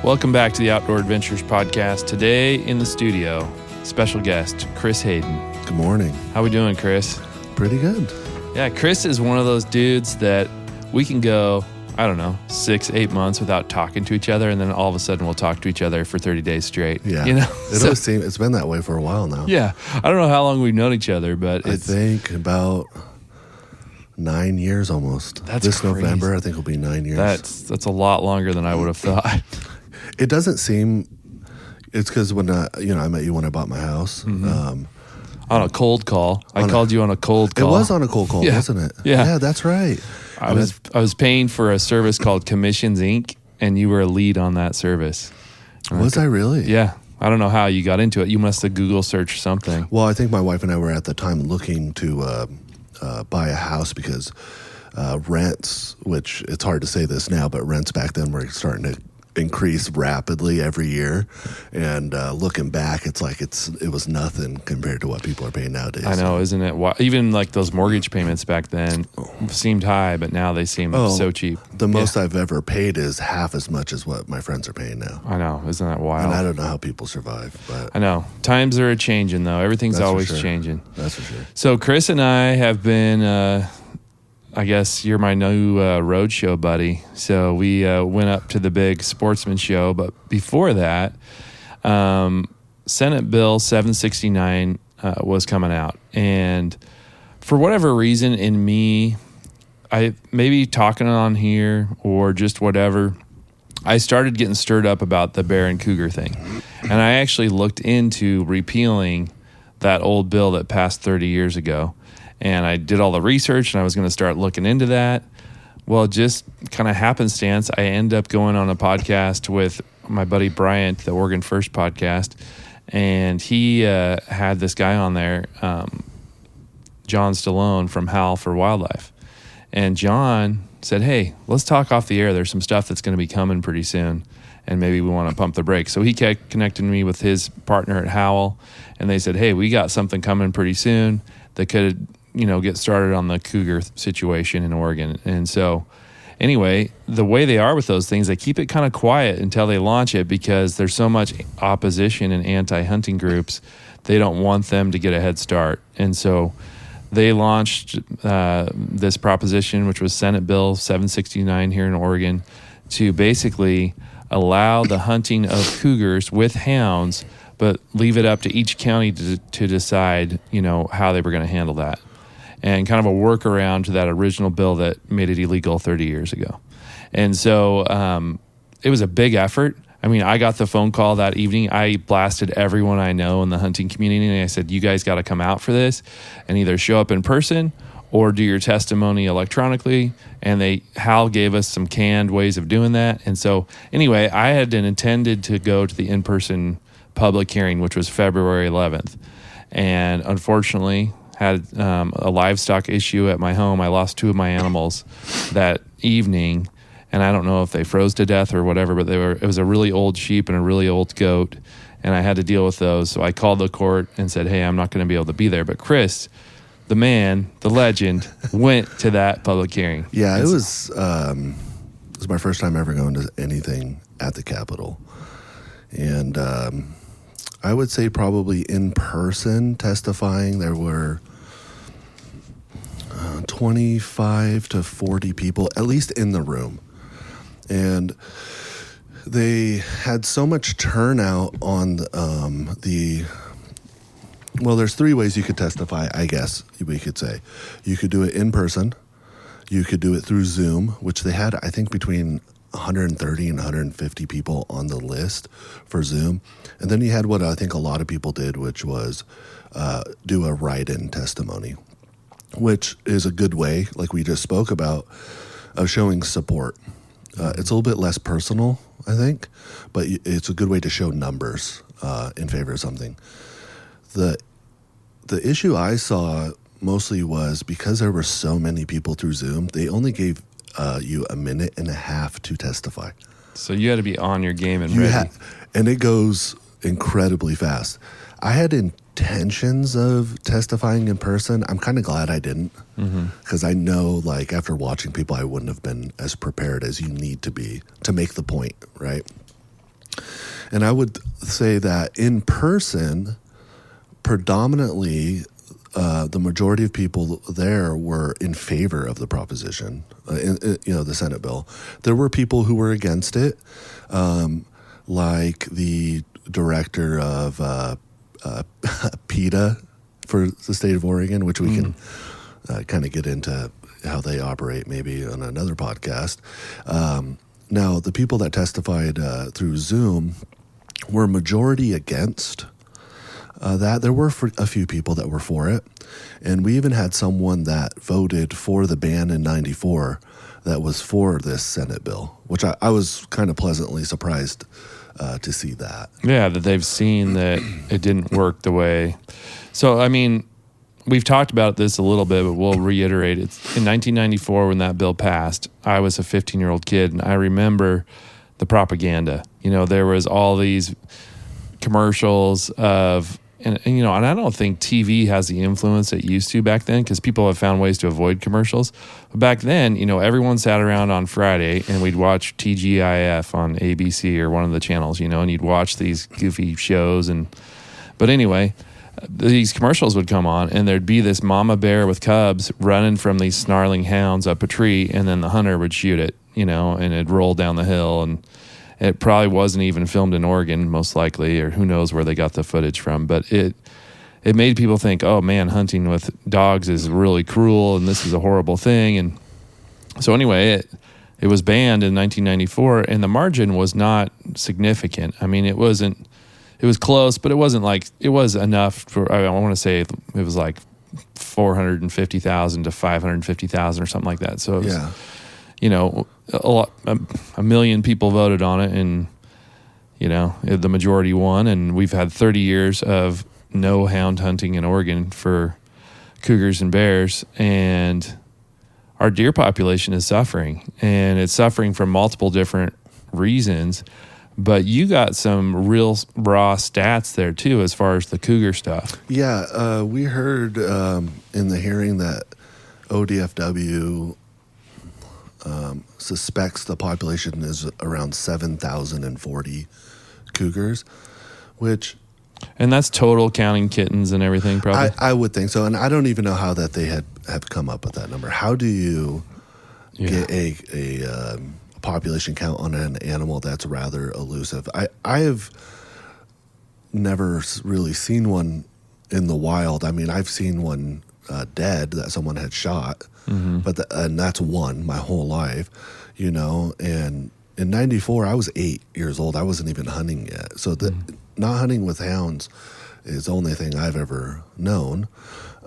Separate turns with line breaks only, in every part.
Welcome back to the Outdoor Adventures Podcast. Today in the studio, special guest, Chris Hayden.
Good morning.
How we doing, Chris?
Pretty good.
Yeah, Chris is one of those dudes that we can go, 6-8 months without talking to each other, and then all of a sudden we'll talk to each other for 30 days straight.
Yeah.
It
always seems it's been that way for a while now.
Yeah. I don't know how long we've known each other, but
I think about 9 years almost.
That's crazy.
November, I think, will be 9 years.
That's a lot longer than I would have thought.
It doesn't seem. It's because when I met you when I bought my house.
Mm-hmm. On a cold call. I called you on a cold call.
It was on a cold call, wasn't it?
Yeah,
that's right.
I was paying for a service called Commissions Inc., and you were a lead on that service.
Was I really?
Yeah. I don't know how you got into it. You must have Google searched something.
Well, I think my wife and I were at the time looking to buy a house because rents, which it's hard to say this now, but rents back then were starting to increase rapidly every year. And looking back, it's like it was nothing compared to what people are paying nowadays.
I know, isn't it? Even like those mortgage payments back then seemed high, but now they seem so cheap.
The most I've ever paid is half as much as what my friends are paying now.
I know, isn't that wild?
And I don't know how people survive. But
I know. Times are a-changing, though. Everything's always changing.
That's for sure.
So Chris and I have been... I guess you're my new roadshow buddy. So we went up to the big sportsman show. But before that, Senate Bill 769 was coming out. And for whatever reason in me, I maybe talking on here or just whatever, I started getting stirred up about the bear and cougar thing. And I actually looked into repealing that old bill that passed 30 years ago. And I did all the research, and I was going to start looking into that. Well, just kind of happenstance, I end up going on a podcast with my buddy Bryant, the Oregon First podcast, and he had this guy on there, John Stallone from Howl for Wildlife. And John said, hey, let's talk off the air. There's some stuff that's going to be coming pretty soon, and maybe we want to pump the brakes. So he connected me with his partner at Howl, and they said, hey, we got something coming pretty soon that could get started on the cougar situation in Oregon. And so anyway, the way they are with those things, they keep it kind of quiet until they launch it because there's so much opposition and anti-hunting groups. They don't want them to get a head start. And so they launched this proposition, which was Senate Bill 769 here in Oregon, to basically allow the hunting of cougars with hounds, but leave it up to each county to decide, how they were going to handle that. And kind of a workaround to that original bill that made it illegal 30 years ago. And so it was a big effort. I mean, I got the phone call that evening. I blasted everyone I know in the hunting community, and I said, you guys got to come out for this and either show up in person or do your testimony electronically. And Hal gave us some canned ways of doing that. And so anyway, I had intended to go to the in-person public hearing, which was February 11th. And unfortunately, had a livestock issue at my home. I lost 2 of my animals that evening, and I don't know if they froze to death or whatever, but it was a really old sheep and a really old goat, and I had to deal with those. So I called the court and said, hey, I'm not going to be able to be there. But Chris, the man, the legend, went to that public hearing.
Yeah, it was my first time ever going to anything at the Capitol. And I would say probably in person testifying, there were 25 to 40 people, at least in the room. And they had so much turnout on there's 3 ways you could testify, I guess we could say. You could do it in person. You could do it through Zoom, which they had, I think, between 130 and 150 people on the list for Zoom. And then you had what I think a lot of people did, which was do a write-in testimony, which is a good way, like we just spoke about, of showing support. It's a little bit less personal, I think, but it's a good way to show numbers in favor of something. The issue I saw mostly was because there were so many people through Zoom, they only gave you a minute and a half to testify.
So you had to be on your game and ready.
And it goes incredibly fast. I had intentions of testifying in person. I'm kind of glad I didn't, because I know, like, after watching people, I wouldn't have been as prepared as you need to be to make the point, right? And I would say that in person, predominantly, the majority of people there were in favor of the proposition, the Senate bill. There were people who were against it, like the director of PETA for the state of Oregon, which we can kind of get into how they operate maybe on another podcast. Now, the people that testified through Zoom were majority against that. There were a few people that were for it. And we even had someone that voted for the ban in 94 that was for this Senate bill, which I was kind of pleasantly surprised to see that.
Yeah, that they've seen that it didn't work the way. So, I mean, we've talked about this a little bit, but we'll reiterate it. In 1994, when that bill passed, I was a 15-year-old kid, and I remember the propaganda. There was all these commercials of, and I don't think TV has the influence it used to back then, because people have found ways to avoid commercials. But back then, everyone sat around on Friday and we'd watch TGIF on ABC or one of the channels, and you'd watch these goofy shows. But anyway, these commercials would come on, and there'd be this mama bear with cubs running from these snarling hounds up a tree, and then the hunter would shoot it, and it'd roll down the hill. And it probably wasn't even filmed in Oregon, most likely, or who knows where they got the footage from. But it made people think, oh, man, hunting with dogs is really cruel, and this is a horrible thing. And so anyway, it was banned in 1994, and the margin was not significant. I mean, it was close, but it wasn't like, it was enough for, I want to say it was like 450,000 to 550,000 or something like that. So it was, a million people voted on it, and the majority won. And we've had 30 years of no hound hunting in Oregon for cougars and bears, and our deer population is suffering, and it's suffering from multiple different reasons. But you got some real raw stats there too, as far as the cougar stuff.
Yeah, we heard in the hearing that ODFW suspects the population is around 7,040 cougars,
and that's total counting kittens and everything, probably.
I would think so, and I don't even know how that they have come up with that number. How do you get a population count on an animal that's rather elusive? I have never really seen one in the wild. I mean, I've seen one dead that someone had shot. Mm-hmm. And that's one my whole life, and in 94, I was 8 years old. I wasn't even hunting yet. So not hunting with hounds is the only thing I've ever known.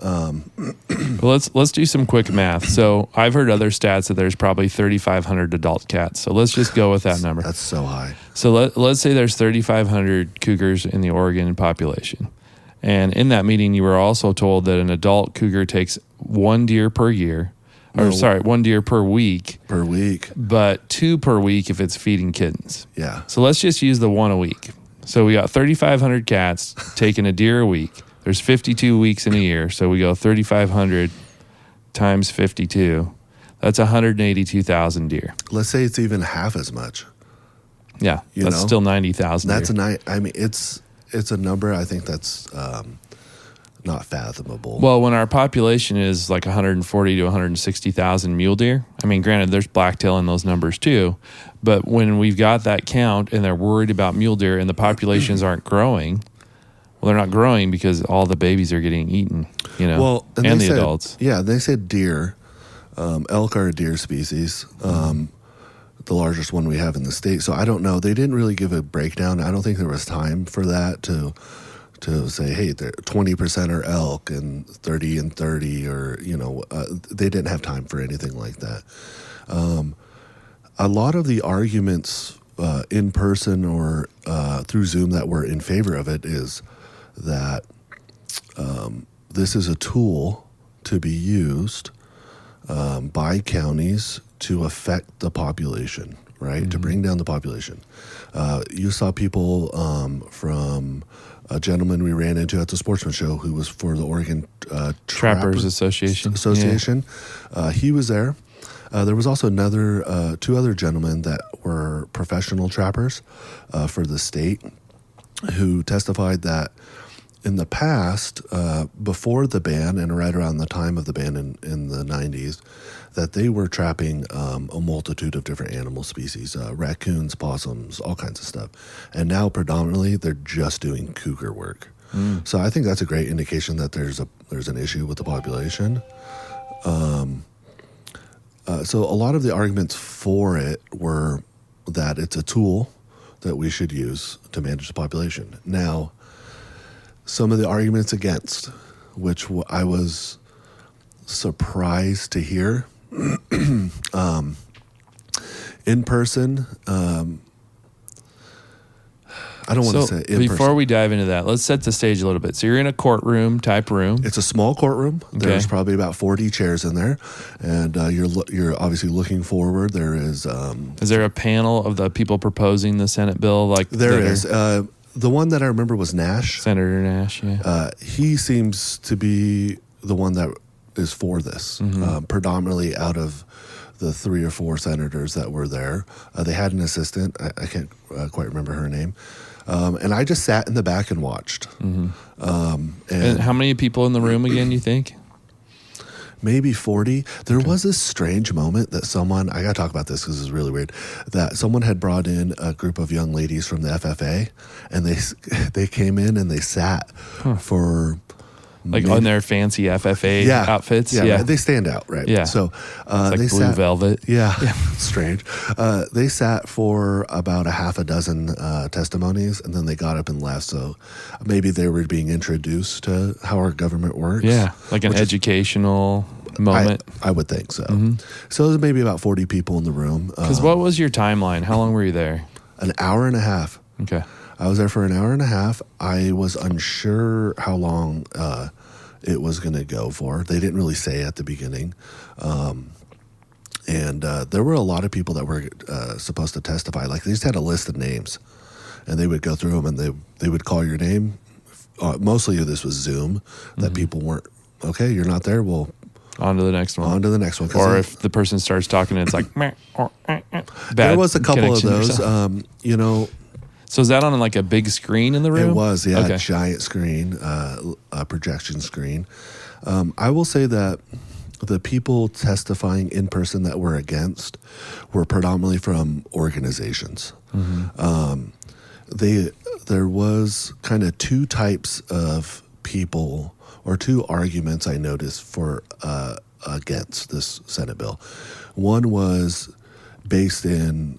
Well, let's do some quick math. So I've heard other stats that there's probably 3,500 adult cats. So let's just go with that number.
That's so high.
So let's say there's 3,500 cougars in the Oregon population. And in that meeting, you were also told that an adult cougar takes one deer per year. One deer per week.
Per week.
But 2 per week if it's feeding kittens.
Yeah.
So let's just use the 1 a week. So we got 3,500 cats taking a deer a week. There's 52 weeks in a year. So we go 3,500 times 52. That's 182,000 deer.
Let's say it's even half as much.
Yeah. That's still 90,000
That's deer. It's a number I think that's not fathomable.
Well, when our population is like 140 to 160,000 mule deer, I mean, granted, there's blacktail in those numbers too, but when we've got that count and they're worried about mule deer and the populations aren't growing, well, they're not growing because all the babies are getting eaten, and the adults.
Yeah, they said deer. Elk are a deer species. The largest one we have in the state. So I don't know. They didn't really give a breakdown. I don't think there was time for that to say, hey, 20% are elk and 30 and 30, or, they didn't have time for anything like that. A lot of the arguments in person or through Zoom that were in favor of it is that this is a tool to be used by counties to affect the population, right? Mm-hmm. To bring down the population. You saw people from a gentleman we ran into at the sportsman show who was for the Oregon
Trappers Association.
Yeah. He was there. There was also two other gentlemen that were professional trappers for the state who testified that in the past, before the ban and right around the time of the ban in the 90s, that they were trapping a multitude of different animal species, raccoons, possums, all kinds of stuff. And now predominantly they're just doing cougar work. So I think that's a great indication that there's an issue with the population. So a lot of the arguments for it were that it's a tool that we should use to manage the population. Now, some of the arguments against, which I was surprised to hear, in person, I don't want to say in person.
Before we dive into that, let's set the stage a little bit. So you're in a courtroom type room.
It's a small courtroom.
Okay.
There's probably about 40 chairs in there, and you're obviously looking forward. There is.
Is there a panel of the people proposing the Senate bill?
There is. The one that I remember was Nash.
Senator Nash, yeah.
He seems to be the one that is for this, predominantly out of the 3 or 4 senators that were there. They had an assistant. I can't quite remember her name. And I just sat in the back and watched.
And how many people in the room again, you think?
Maybe 40. There was this strange moment that someone, I got to talk about this because it's really weird, that someone had brought in a group of young ladies from the FFA, and they came in and they sat for...
on their fancy FFA outfits?
Yeah, they stand out, right?
Yeah.
So
it's
they
blue
sat,
velvet.
Yeah, strange. They sat for about a half a dozen testimonies, and then they got up and left. So maybe they were being introduced to how our government works.
Yeah, like an educational moment.
I would think so. So there's maybe about 40 people in the room.
Because what was your timeline? How long were you there?
An hour and a half.
Okay. I
was there for an hour and a half. I was unsure how long it was going to go for. They didn't really say at the beginning. And there were a lot of people that were supposed to testify. Like, they just had a list of names, and they would go through them, and they would call your name. Mostly this was Zoom, that people weren't, okay, you're not there, well...
On to the next one.
On to the next one.
Or if the person starts talking and it's like... bad
there was a couple of those,
So is that on like a big screen in the room?
It was, yeah,
okay.
A giant screen, a projection screen. I will say that the people testifying in person that were against were predominantly from organizations. There was kind of 2 types of people, or 2 arguments I noticed for against this Senate bill. One was based in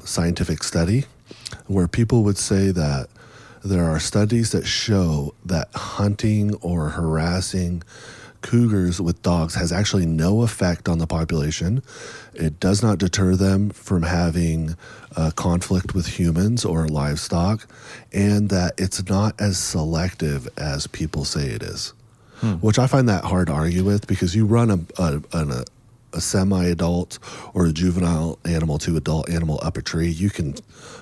scientific study, where people would say that there are studies that show that hunting or harassing cougars with dogs has actually no effect on the population. It does not deter them from having conflict with humans or livestock, and that it's not as selective as people say it is. Which I find that hard to argue with, because you run a semi-adult or a juvenile animal to adult animal up a tree, you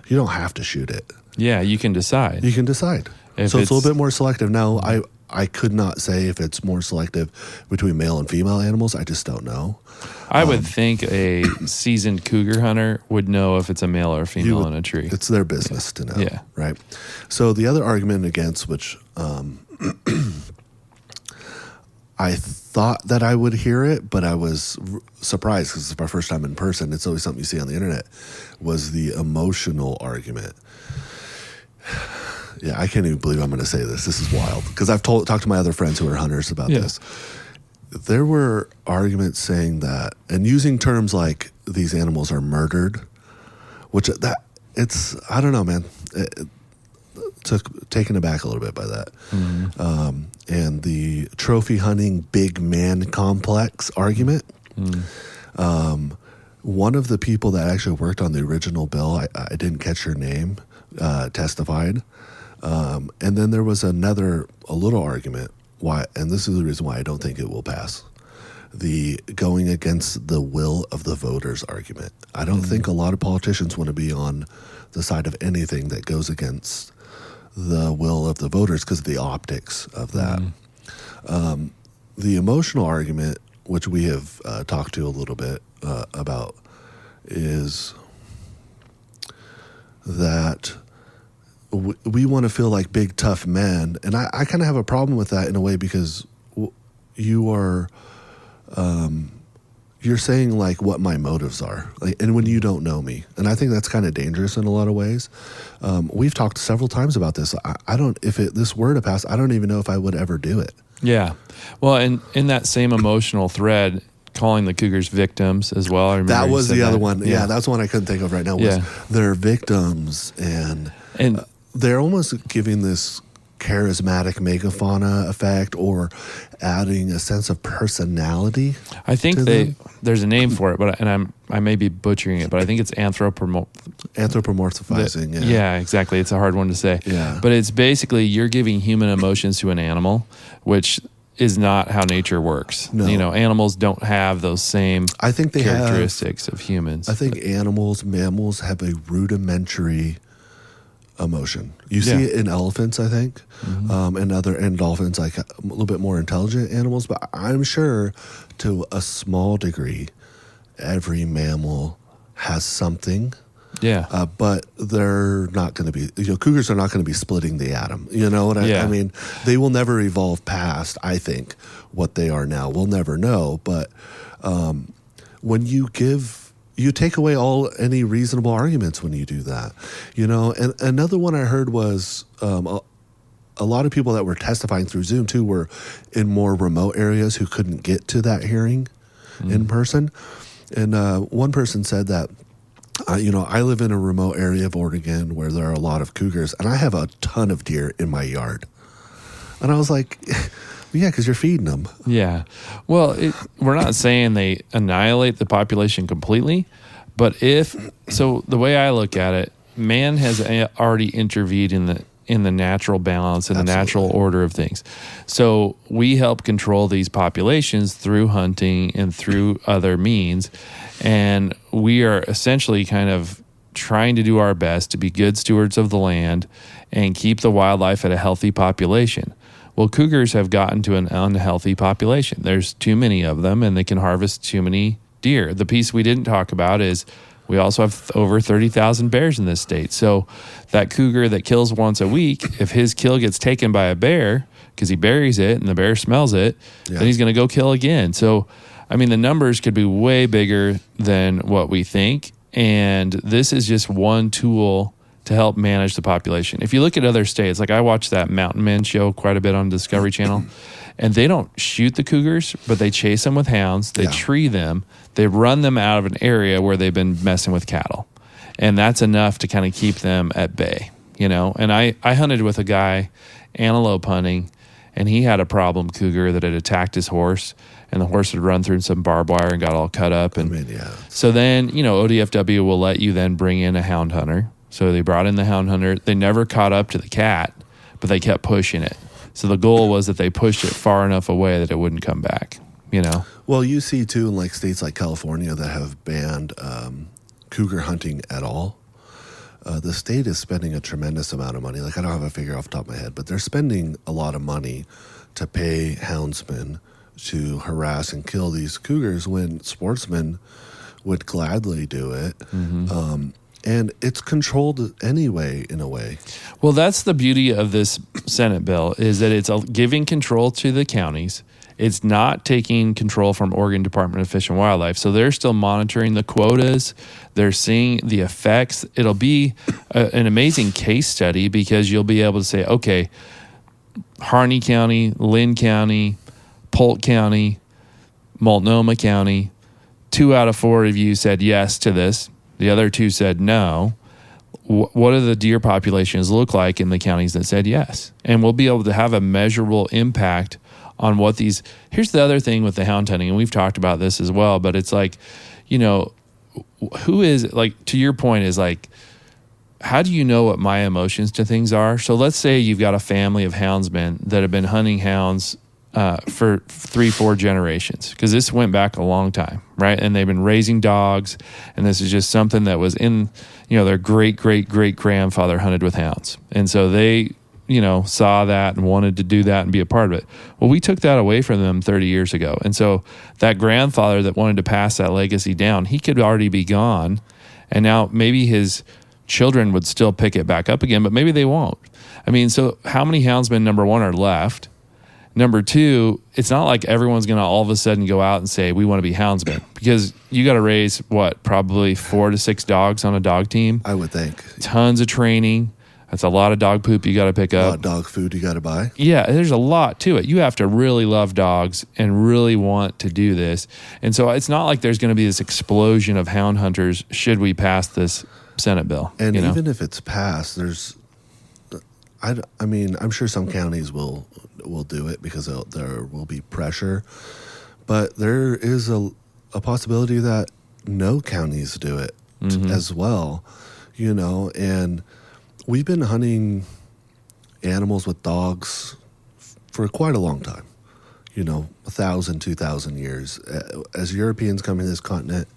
don't have to shoot it.
Yeah, you can decide.
You can decide. So it's a little bit more selective. Now, I could not say if it's more selective between male and female animals. I just don't know.
I would think a seasoned cougar hunter would know if it's a male or a female in a tree.
It's their business to know.
Yeah.
Right. So the other argument against, which I thought that I would hear it, but I was surprised because it's my first time in person. It's always something you see on the internet, was the emotional argument. Yeah, I can't even believe I'm going to say this. This is wild, because I've talked to my other friends who are hunters about this. There were arguments saying that, and using terms like these animals are murdered, which I don't know, man. Taken aback a little bit by that. And the trophy hunting big man complex argument. One of the people that actually worked on the original bill, I didn't catch her name, testified. And then there was a little argument, why, and this is the reason why I don't think it will pass, the going against the will of the voters argument. I don't think a lot of politicians want to be on the side of anything that goes against the will of the voters because of the optics of that. The emotional argument, which we have talked to a little bit about, is that we want to feel like big, tough men. And I kind of have a problem with that in a way, because you are, you're saying like what my motives are, like, and when you don't know me. And I think that's kind of dangerous in a lot of ways. We've talked several times about this. I don't, if this were to pass, I don't even know if I would ever do it.
Yeah. Well, and in that same emotional thread, calling the cougars victims as well. I remember
that was the other one.
Yeah,
that's one I couldn't think of right now. Was they're victims, and they're almost giving this charismatic megafauna effect, or adding a sense of personality.
I think there's a name for it, but I may be butchering it, but I think it's
anthropomorphizing.
Yeah, exactly. It's a hard one to say.
Yeah,
but it's basically you're giving human emotions to an animal, which is not how nature works.
No.
Animals don't have those same characteristics of humans.
I think mammals have a rudimentary emotion. You see it in elephants, I think, and dolphins, like a little bit more intelligent animals. But I'm sure, to a small degree, every mammal has something.
Yeah.
But they're not going to be, cougars are not going to be splitting the atom. You know what I mean? They will never evolve past, I think, what they are now. We'll never know. But when you take away any reasonable arguments when you do that. And another one I heard was a lot of people that were testifying through Zoom too were in more remote areas who couldn't get to that hearing in person. And one person said that, I live in a remote area of Oregon where there are a lot of cougars, and I have a ton of deer in my yard. And I was like, yeah, because you're feeding them.
Yeah. Well, we're not saying they annihilate the population completely, but the way I look at it, man has already intervened in the natural balance and the natural order of things. So we help control these populations through hunting and through other means. And we are essentially kind of trying to do our best to be good stewards of the land and keep the wildlife at a healthy population. Well, cougars have gotten to an unhealthy population. There's too many of them, and they can harvest too many deer. The piece we didn't talk about is we also have over 30,000 bears in this state. So that cougar that kills once a week, if his kill gets taken by a bear because he buries it and the bear smells it, then he's going to go kill again. So, I mean, the numbers could be way bigger than what we think. And this is just one tool to help manage the population. If you look at other states, like I watch that Mountain Men show quite a bit on Discovery Channel, and they don't shoot the cougars, but they chase them with hounds. They tree them. They run them out of an area where they've been messing with cattle. And that's enough to kind of keep them at bay, And I hunted with a guy, antelope hunting, and he had a problem cougar that had attacked his horse, and the horse had run through some barbed wire and got all cut up. And so then, ODFW will let you then bring in a hound hunter. So they brought in the hound hunter. They never caught up to the cat, but they kept pushing it. So the goal was that they pushed it far enough away that it wouldn't come back,
Well, you see, too, in like states like California that have banned cougar hunting at all. The state is spending a tremendous amount of money. Like, I don't have a figure off the top of my head, but they're spending a lot of money to pay houndsmen to harass and kill these cougars when sportsmen would gladly do it. And it's controlled anyway, in a way.
Well, that's the beauty of this Senate bill, is that it's giving control to the counties. It's not taking control from Oregon Department of Fish and Wildlife. So they're still monitoring the quotas. They're seeing the effects. It'll be an amazing case study, because you'll be able to say, okay, Harney County, Lynn County, Polk County, Multnomah County, 2 out of 4 of you said yes to this. The other 2 said no. What do the deer populations look like in the counties that said yes? And we'll be able to have a measurable impact on what these... Here's the other thing with the hound hunting, and we've talked about this as well, but it's like, who is... Like, to your point, is like, how do you know what my emotions to things are? So let's say you've got a family of houndsmen that have been hunting hounds for 3-4 generations, because this went back a long time, right? And they've been raising dogs, and this is just something that was in, their great grandfather hunted with hounds, and so they saw that and wanted to do that and be a part of it. Well, we took that away from them 30 years ago. And so that grandfather that wanted to pass that legacy down, he could already be gone. And now maybe his children would still pick it back up again, but maybe they won't. I mean, so how many houndsmen, number one, are left? Number two, it's not like everyone's going to all of a sudden go out and say, we want to be houndsmen, because you got to raise probably 4 to 6 dogs on a dog team.
I would think.
Tons of training. That's a lot of dog poop you got to pick up.
A lot of dog food you got to buy.
Yeah, there's a lot to it. You have to really love dogs and really want to do this. And so it's not like there's going to be this explosion of hound hunters should we pass this Senate bill.
And even if it's passed, I'm sure some counties will do it because there will be pressure. But there is a possibility that no counties do it as well, and we've been hunting animals with dogs for quite a long time, 1,000, 2,000 years. As Europeans coming to this continent,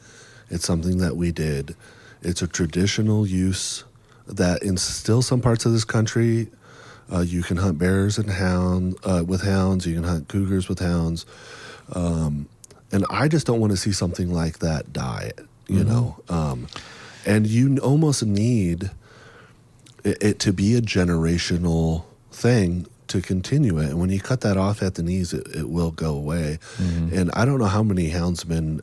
it's something that we did. It's a traditional use that in still some parts of this country, you can hunt bears and with hounds. You can hunt cougars with hounds. And I just don't want to see something like that die, and you almost need it to be a generational thing to continue it. And when you cut that off at the knees, it will go away. And I don't know how many houndsmen,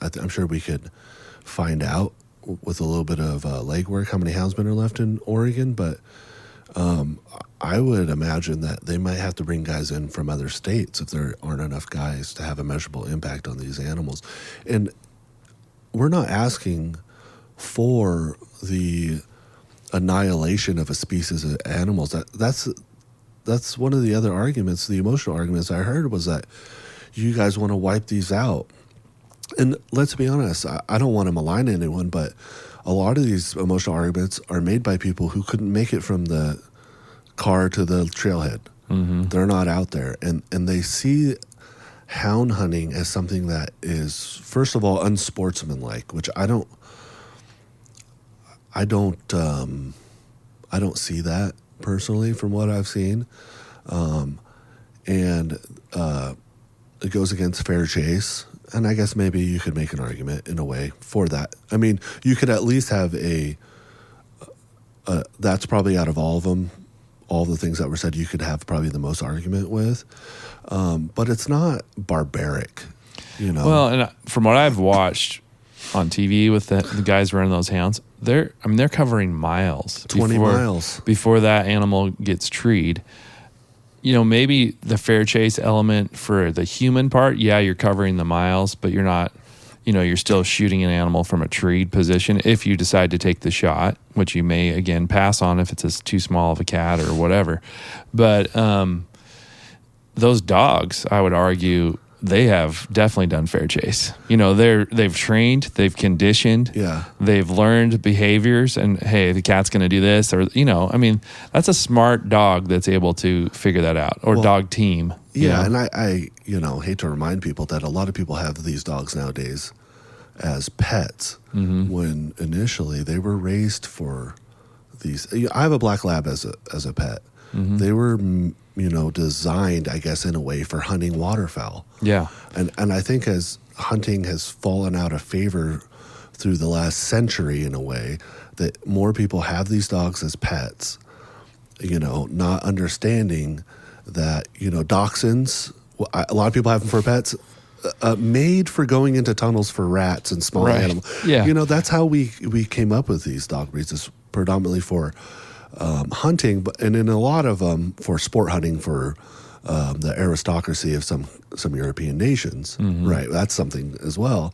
I'm sure we could find out with a little bit of legwork how many houndsmen are left in Oregon, but I would imagine that they might have to bring guys in from other states if there aren't enough guys to have a measurable impact on these animals. And we're not asking for the annihilation of a species of animals. That's one of the other arguments, the emotional arguments I heard, was that you guys want to wipe these out. And let's be honest, I don't want to malign anyone, but a lot of these emotional arguments are made by people who couldn't make it from the car to the trailhead. They're not out there. And they see hound hunting as something that is, first of all, unsportsmanlike, which I don't see that personally from what I've seen. And it goes against fair chase. And I guess maybe you could make an argument in a way for that. I mean, you could at least have that's probably out of all of them, all the things that were said, you could have probably the most argument with. But it's not barbaric,
Well, and from what I've watched on TV with the guys running those hounds, they're covering miles.
20 miles.
Before that animal gets treed. Maybe the fair chase element for the human part, you're covering the miles, but you're not, you're still shooting an animal from a treed position if you decide to take the shot, which you may, again, pass on if it's too small of a cat or whatever. But those dogs, I would argue, they have definitely done fair chase. They've trained, they've conditioned, they've learned behaviors, and hey, the cat's going to do this, or that's a smart dog that's able to figure that out, or dog team.
And I hate to remind people that a lot of people have these dogs nowadays as pets when initially they were raised for these. I have a black lab as a pet. They were designed, I guess, in a way for hunting waterfowl. Yeah. And I think as hunting has fallen out of favor through the last century in a way, that more people have these dogs as pets, not understanding that, dachshunds, a lot of people have them for pets, made for going into tunnels for rats and small animals. Yeah. That's how we came up with these dog breeds, is predominantly for hunting, and in a lot of them for sport hunting for the aristocracy of some European nations. Right, that's something as well.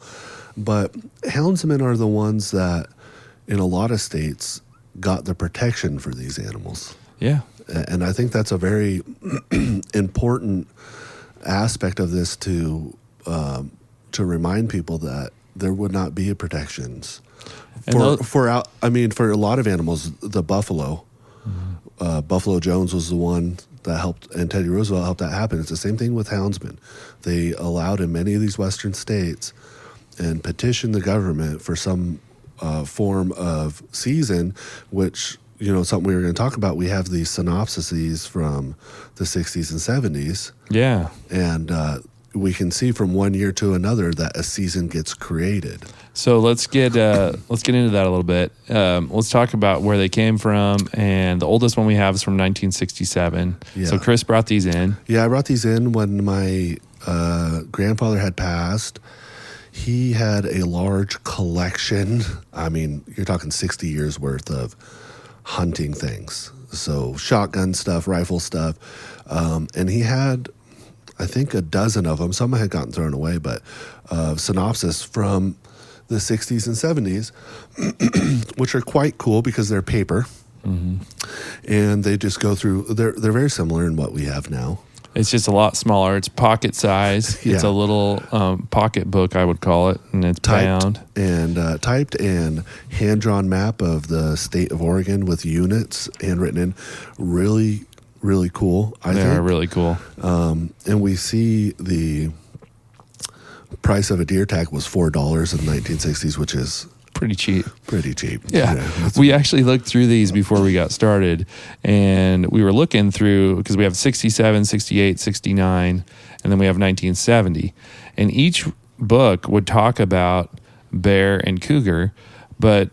But houndsmen are the ones that, in a lot of states, got the protection for these animals. Yeah, and I think that's a very important aspect of this to remind people that there would not be protections. For a lot of animals, the buffalo, Buffalo Jones was the one that helped, and Teddy Roosevelt helped that happen. It's the same thing with houndsmen. They allowed in many of these western states and petitioned the government for some form of season, which something we were going to talk about, we have these synopsises from the 60s and 70s.
Yeah.
And we can see from one year to another that a season gets created.
So let's get into that a little bit. Let's talk about where they came from, and the oldest one we have is from 1967.
Yeah.
So Chris brought these in.
Yeah, I brought these in when my grandfather had passed. He had a large collection. I mean, you're talking 60 years worth of hunting things. So shotgun stuff, rifle stuff. And he had, I think, a dozen of them. Some had gotten thrown away, but synopsis from the 60s and 70s, which are quite cool because they're paper.
Mm-hmm.
And they just go through, they're very similar in what we have now.
It's just a lot smaller. It's pocket size. It's a little pocket book, I would call it, and it's bound.
Typed and hand-drawn map of the state of Oregon with units handwritten in. Really, really cool, I think.
They are really cool.
And we see the price of a deer tag was $4 in the 1960s, which is
pretty cheap.
Yeah.
We actually looked through these before we got started, and we were looking through because we have 67, 68, 69, and then we have 1970. And each book would talk about bear and cougar, but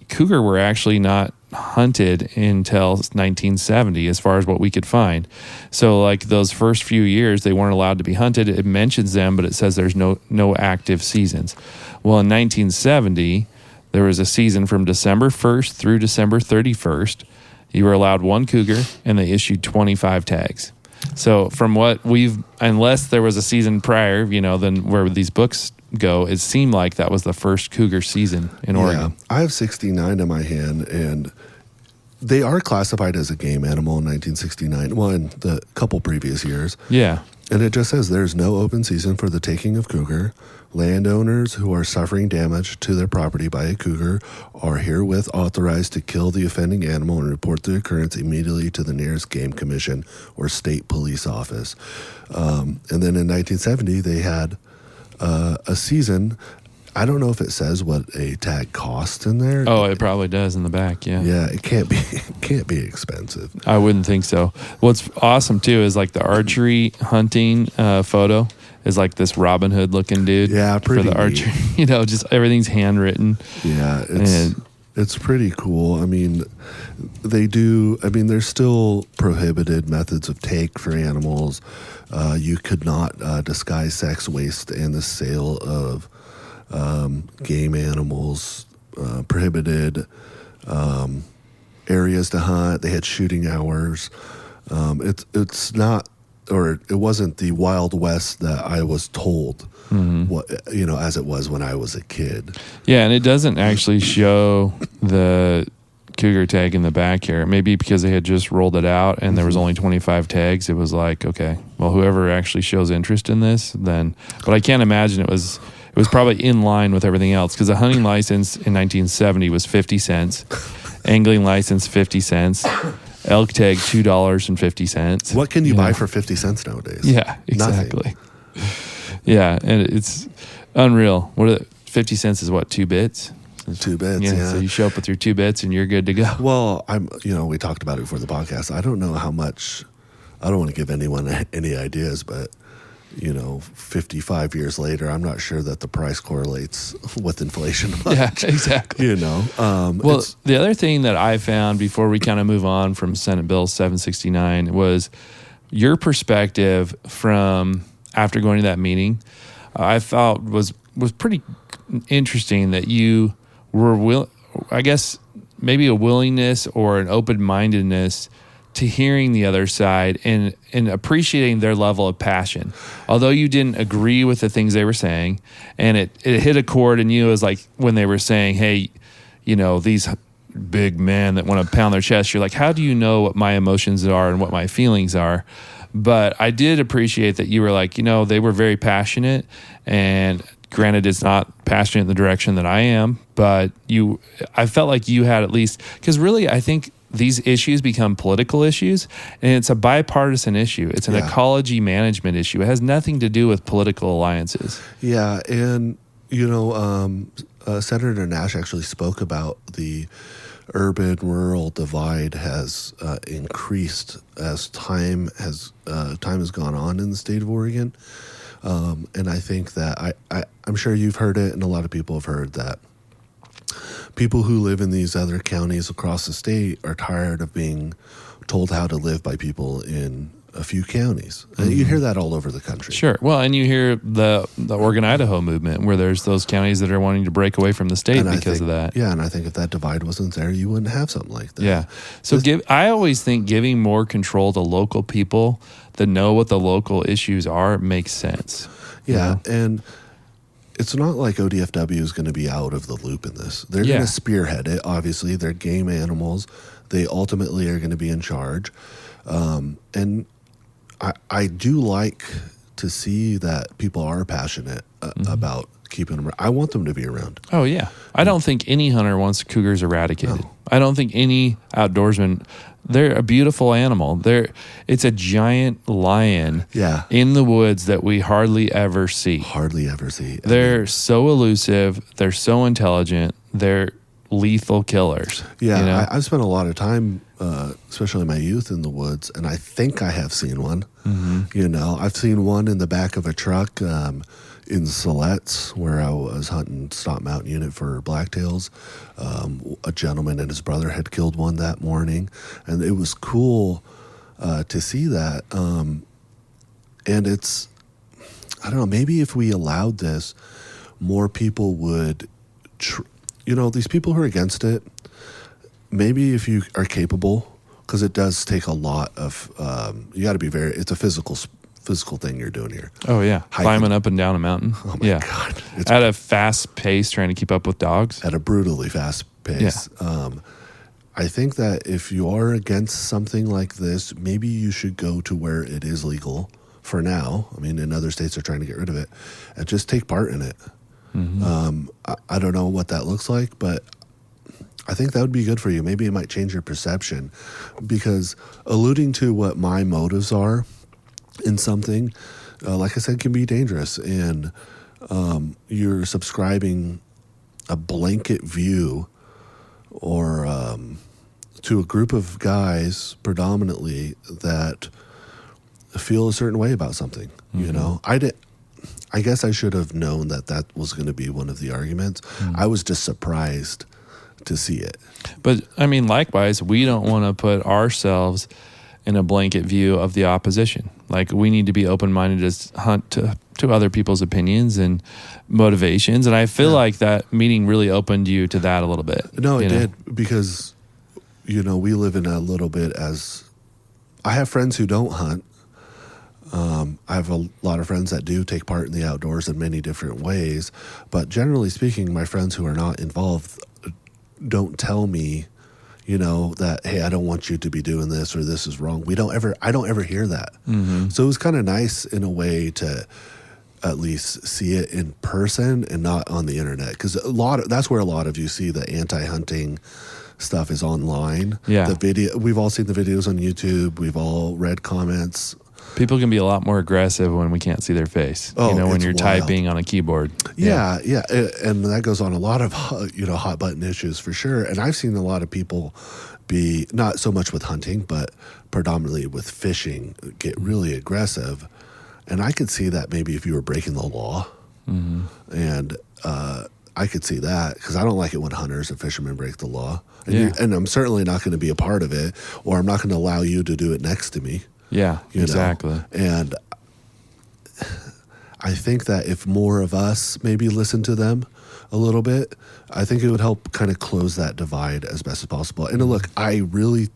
cougar were actually not hunted until 1970 as far as what we could find. So like those first few years, they weren't allowed to be hunted. It mentions them, but it says there's no active seasons. Well, in 1970, there was a season from December 1st through December 31st. You were allowed one cougar, and they issued 25 tags. So from what unless there was a season prior, than where these books go, it seemed like that was the first cougar season in Oregon.
I have 69 in my hand, and they are classified as a game animal in 1969. Well, in the couple previous years.
Yeah.
And it just says there's no open season for the taking of cougar. Landowners who are suffering damage to their property by a cougar are herewith authorized to kill the offending animal and report the occurrence immediately to the nearest game commission or state police office. And then in 1970, they had a season. I don't know if it says what a tag costs in there.
Oh, it probably does in the back, yeah.
Yeah, it can't be expensive.
I wouldn't think so. What's awesome, too, is like the archery hunting photo is like this Robin Hood looking dude.
Yeah, pretty
for the archery. Just everything's handwritten.
Yeah, it's pretty cool. I mean, there's still prohibited methods of take for animals. You could not disguise sex waste and the sale of game animals, prohibited areas to hunt. They had shooting hours. It's not, or it wasn't the Wild West that I was told. Mm-hmm. As it was when I was a kid.
Yeah, and it doesn't actually show the cougar tag in the back here. Maybe because they had just rolled it out and there was only 25 tags. It was like, okay, well, whoever actually shows interest in this, then. But I can't imagine it was probably in line with everything else because a hunting license in 1970 was 50 cents, angling license 50 cents, elk tag $2.50.
What can you buy for 50 cents nowadays?
Yeah, exactly. Yeah, and it's unreal. 50 cents is what, 2 bits?
2 bits, yeah.
So you show up with your 2 bits and you're good to go.
Well, we talked about it before the podcast. I don't know how much. I don't want to give anyone any ideas, but 55 years later, I'm not sure that the price correlates with inflation much.
Yeah, exactly.
Well,
the other thing that I found before we kind of move on from Senate Bill 769 was your perspective from after going to that meeting. I thought was pretty interesting that you were I guess maybe a willingness or an open-mindedness to hearing the other side and appreciating their level of passion. Although you didn't agree with the things they were saying, and it hit a chord in you as like when they were saying, hey, these big men that want to pound their chest, you're like, how do you know what my emotions are and what my feelings are? But I did appreciate that you were like, they were very passionate, and granted, it's not passionate in the direction that I am, but I felt like you had at least, because really I think these issues become political issues, and it's a bipartisan issue. It's an ecology management issue. It has nothing to do with political alliances.
Yeah, and Senator Nash actually spoke about the urban-rural divide has increased as time has gone on in the state of Oregon. And I think that I'm sure you've heard it, and a lot of people have heard that people who live in these other counties across the state are tired of being told how to live by people in a few counties. And you hear that all over the country.
Sure. Well, and you hear the Oregon Idaho movement, where there's those counties that are wanting to break away from the state because of that.
Yeah, and I think if that divide wasn't there, you wouldn't have something like that.
Yeah. So I always think giving more control to local people that know what the local issues are makes sense.
Yeah, and it's not like ODFW is going to be out of the loop in this. They're going to spearhead it, obviously. They're game animals. They ultimately are going to be in charge. And I do like to see that people are passionate about keeping them. I want them to be around.
Oh, yeah. I don't think any hunter wants cougars eradicated. No. I don't think any outdoorsman. They're a beautiful animal. It's a giant lion in the woods that we hardly ever see. They're so elusive. They're so intelligent. They're lethal killers.
Yeah,
you know?
I've spent a lot of time, especially in my youth, in the woods, and I think I have seen one. You know, I've seen one in the back of a truck in Siletz, where I was hunting Stop Mountain Unit for blacktails. A gentleman and his brother had killed one that morning, and it was cool to see that. And it's, I don't know, maybe if we allowed this, more people would, these people who are against it, maybe if you are capable, because it does take a lot of, you got to be it's a physical thing you're doing here.
Oh, yeah.
Hiking.
Climbing up and down a mountain.
Oh, my God.
At a fast pace, trying to keep up with dogs.
At a brutally fast pace.
Yeah.
I think that if you are against something like this, maybe you should go to where it is legal for now. I mean, in other states, they're trying to get rid of it. And just take part in it. I don't know what that looks like, but I think that would be good for you. Maybe it might change your perception, because alluding to what my motives are in something, like I said, can be dangerous. And you're subscribing a blanket view or to a group of guys predominantly that feel a certain way about something. You know, I guess I should have known that was going to be one of the arguments. I was just surprised to see it.
But I mean, likewise, we don't want to put ourselves in a blanket view of the opposition. Like, we need to be open-minded to hunt to other people's opinions and motivations. And I feel like that meeting really opened you to that a little bit.
No, it did, because, we live in a little bit I have friends who don't hunt. I have a lot of friends that do take part in the outdoors in many different ways. But generally speaking, my friends who are not involved don't tell me, that, hey, I don't want you to be doing this or this is wrong. I don't ever hear that. So it was kind of nice in a way to at least see it in person and not on the internet. Because that's where a lot of you see the anti-hunting stuff is online.
Yeah.
We've all seen the videos on YouTube. We've all read comments.
People can be a lot more aggressive when we can't see their face. When you're
wild.
Typing on a keyboard.
Yeah. And that goes on a lot of, hot button issues for sure. And I've seen a lot of people be, not so much with hunting, but predominantly with fishing, get really aggressive. And I could see that maybe if you were breaking the law. And I could see that, because I don't like it when hunters and fishermen break the law. And I'm certainly not going to be a part of it, or I'm not going to allow you to do it next to me.
Yeah, exactly.
And I think that if more of us maybe listen to them a little bit, I think it would help kind of close that divide as best as possible. And look, I really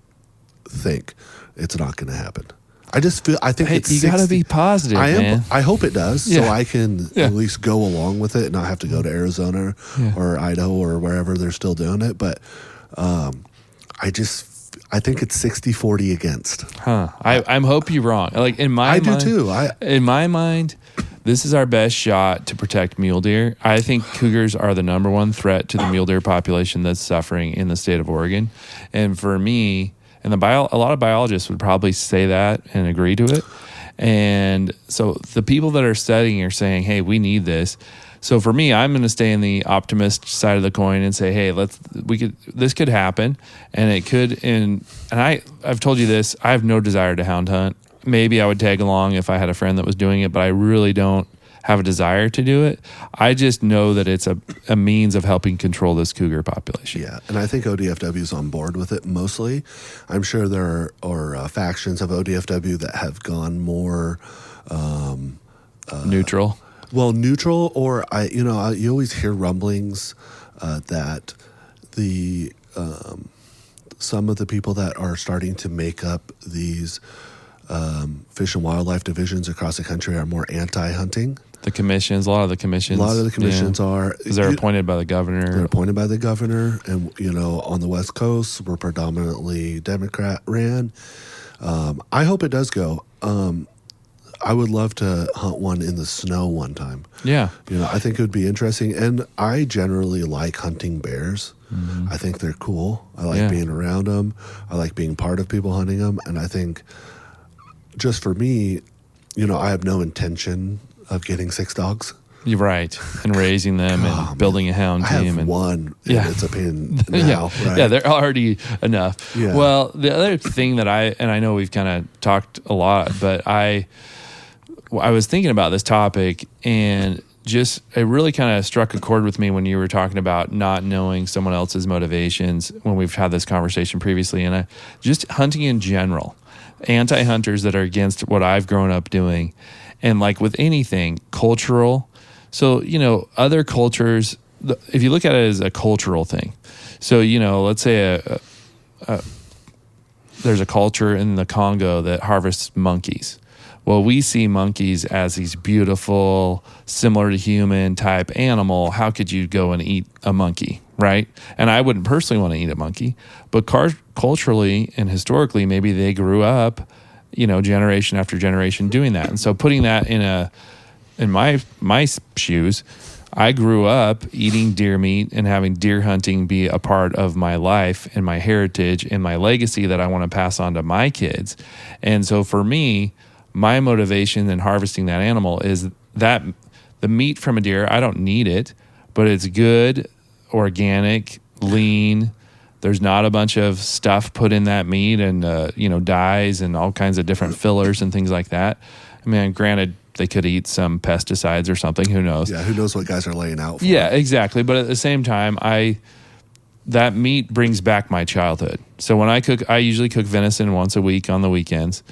think it's not going to happen. I think
you got to be positive, man.
I hope it does, so I can at least go along with it and not have to go to Arizona or Idaho or wherever they're still doing it. But I think it's 60-40 against.
I'm hope you're wrong. Like, in my mind,
do too.
In my mind, this is our best shot to protect mule deer. I think cougars are the number one threat to the mule deer population that's suffering in the state of Oregon. And for me, and a lot of biologists would probably say that and agree to it. And so the people that are studying are saying, hey, we need this. So for me, I'm going to stay in the optimist side of the coin and say, hey, this could happen, and it could. And I've told you this. I have no desire to hound hunt. Maybe I would tag along if I had a friend that was doing it, but I really don't have a desire to do it. I just know that it's a means of helping control this cougar population.
Yeah, and I think ODFW is on board with it mostly. I'm sure there are factions of ODFW that have gone more
neutral.
Well, neutral, or you always hear rumblings that the some of the people that are starting to make up these fish and wildlife divisions across the country are more anti-hunting.
The commissions, a lot of the commissions
are
because they're appointed by the governor.
They're appointed by the governor, and on the West Coast, we're predominantly Democrat ran. I hope it does go. I would love to hunt one in the snow one time.
Yeah.
I think it would be interesting. And I generally like hunting bears. Mm-hmm. I think they're cool. I like being around them. I like being part of people hunting them. And I think just for me, I have no intention of getting 6 dogs.
You're right. And raising them and building a hound team.
I have one. And it's a pain now.
Yeah.
Right?
Yeah, they're already enough.
Yeah.
Well, the other thing that I know we've kind of talked a lot, but I was thinking about this topic, and it really kind of struck a chord with me when you were talking about not knowing someone else's motivations when we've had this conversation previously. And just hunting in general, anti-hunters that are against what I've grown up doing. And like with anything, cultural. So, other cultures, if you look at it as a cultural thing. So, let's say there's a culture in the Congo that harvests monkeys. Well, we see monkeys as these beautiful, similar to human type animal. How could you go and eat a monkey, right? And I wouldn't personally want to eat a monkey, but culturally and historically, maybe they grew up, generation after generation doing that. And so putting that in my shoes, I grew up eating deer meat and having deer hunting be a part of my life and my heritage and my legacy that I want to pass on to my kids. And so for me, my motivation in harvesting that animal is that the meat from a deer, I don't need it, but it's good, organic, lean. There's not a bunch of stuff put in that meat and, dyes and all kinds of different fillers and things like that. I mean, granted, they could eat some pesticides or something. Who knows?
Yeah, who knows what guys are laying out for.
Yeah, exactly. But at the same time, that meat brings back my childhood. So when I cook, I usually cook venison once a week on the weekends.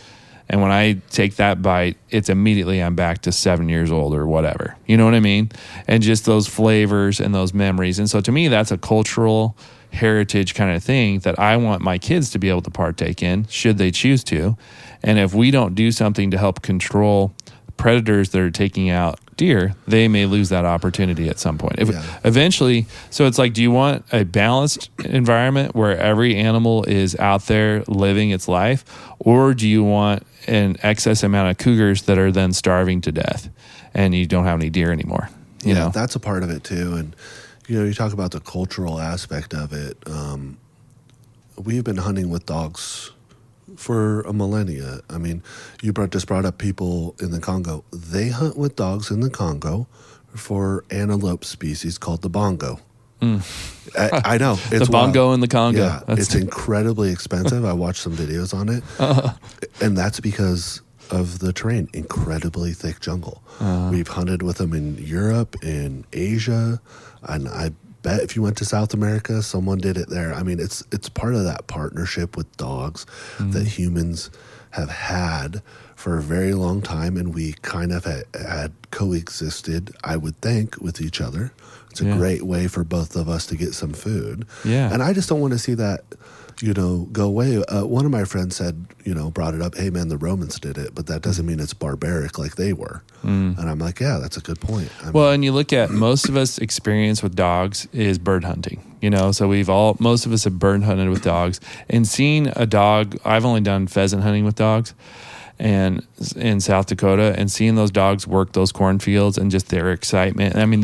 And when I take that bite, it's immediately I'm back to 7 years old or whatever. You know what I mean? And just those flavors and those memories. And so to me, that's a cultural heritage kind of thing that I want my kids to be able to partake in, should they choose to. And if we don't do something to help control predators that are taking out deer, they may lose that opportunity at some point. Eventually, so it's like, do you want a balanced environment where every animal is out there living its life, or do you want an excess amount of cougars that are then starving to death and you don't have any deer anymore? You know?
That's a part of it too. And you talk about the cultural aspect of it. We've been hunting with dogs for a millennia. I mean, you just brought up people in the Congo. They hunt with dogs in the Congo for antelope species called the bongo. I know. It's
the bongo in the Congo.
Yeah, it's incredibly expensive. I watched some videos on it. And that's because of the terrain. Incredibly thick jungle. We've hunted with them in Europe, in Asia, and I bet if you went to South America, someone did it there. I mean, it's part of that partnership with dogs that humans have had for a very long time, and we kind of had coexisted, I would think, with each other. It's a great way for both of us to get some food. Yeah. And I just don't want to see that, go away. One of my friends said, brought it up, hey man, the Romans did it, but that doesn't mean it's barbaric like they were. And I'm like, yeah, that's a good point.
And you look at most of us experience with dogs is bird hunting, so most of us have bird hunted with dogs, and seeing a dog, I've only done pheasant hunting with dogs and in South Dakota, and seeing those dogs work those cornfields and just their excitement. I mean,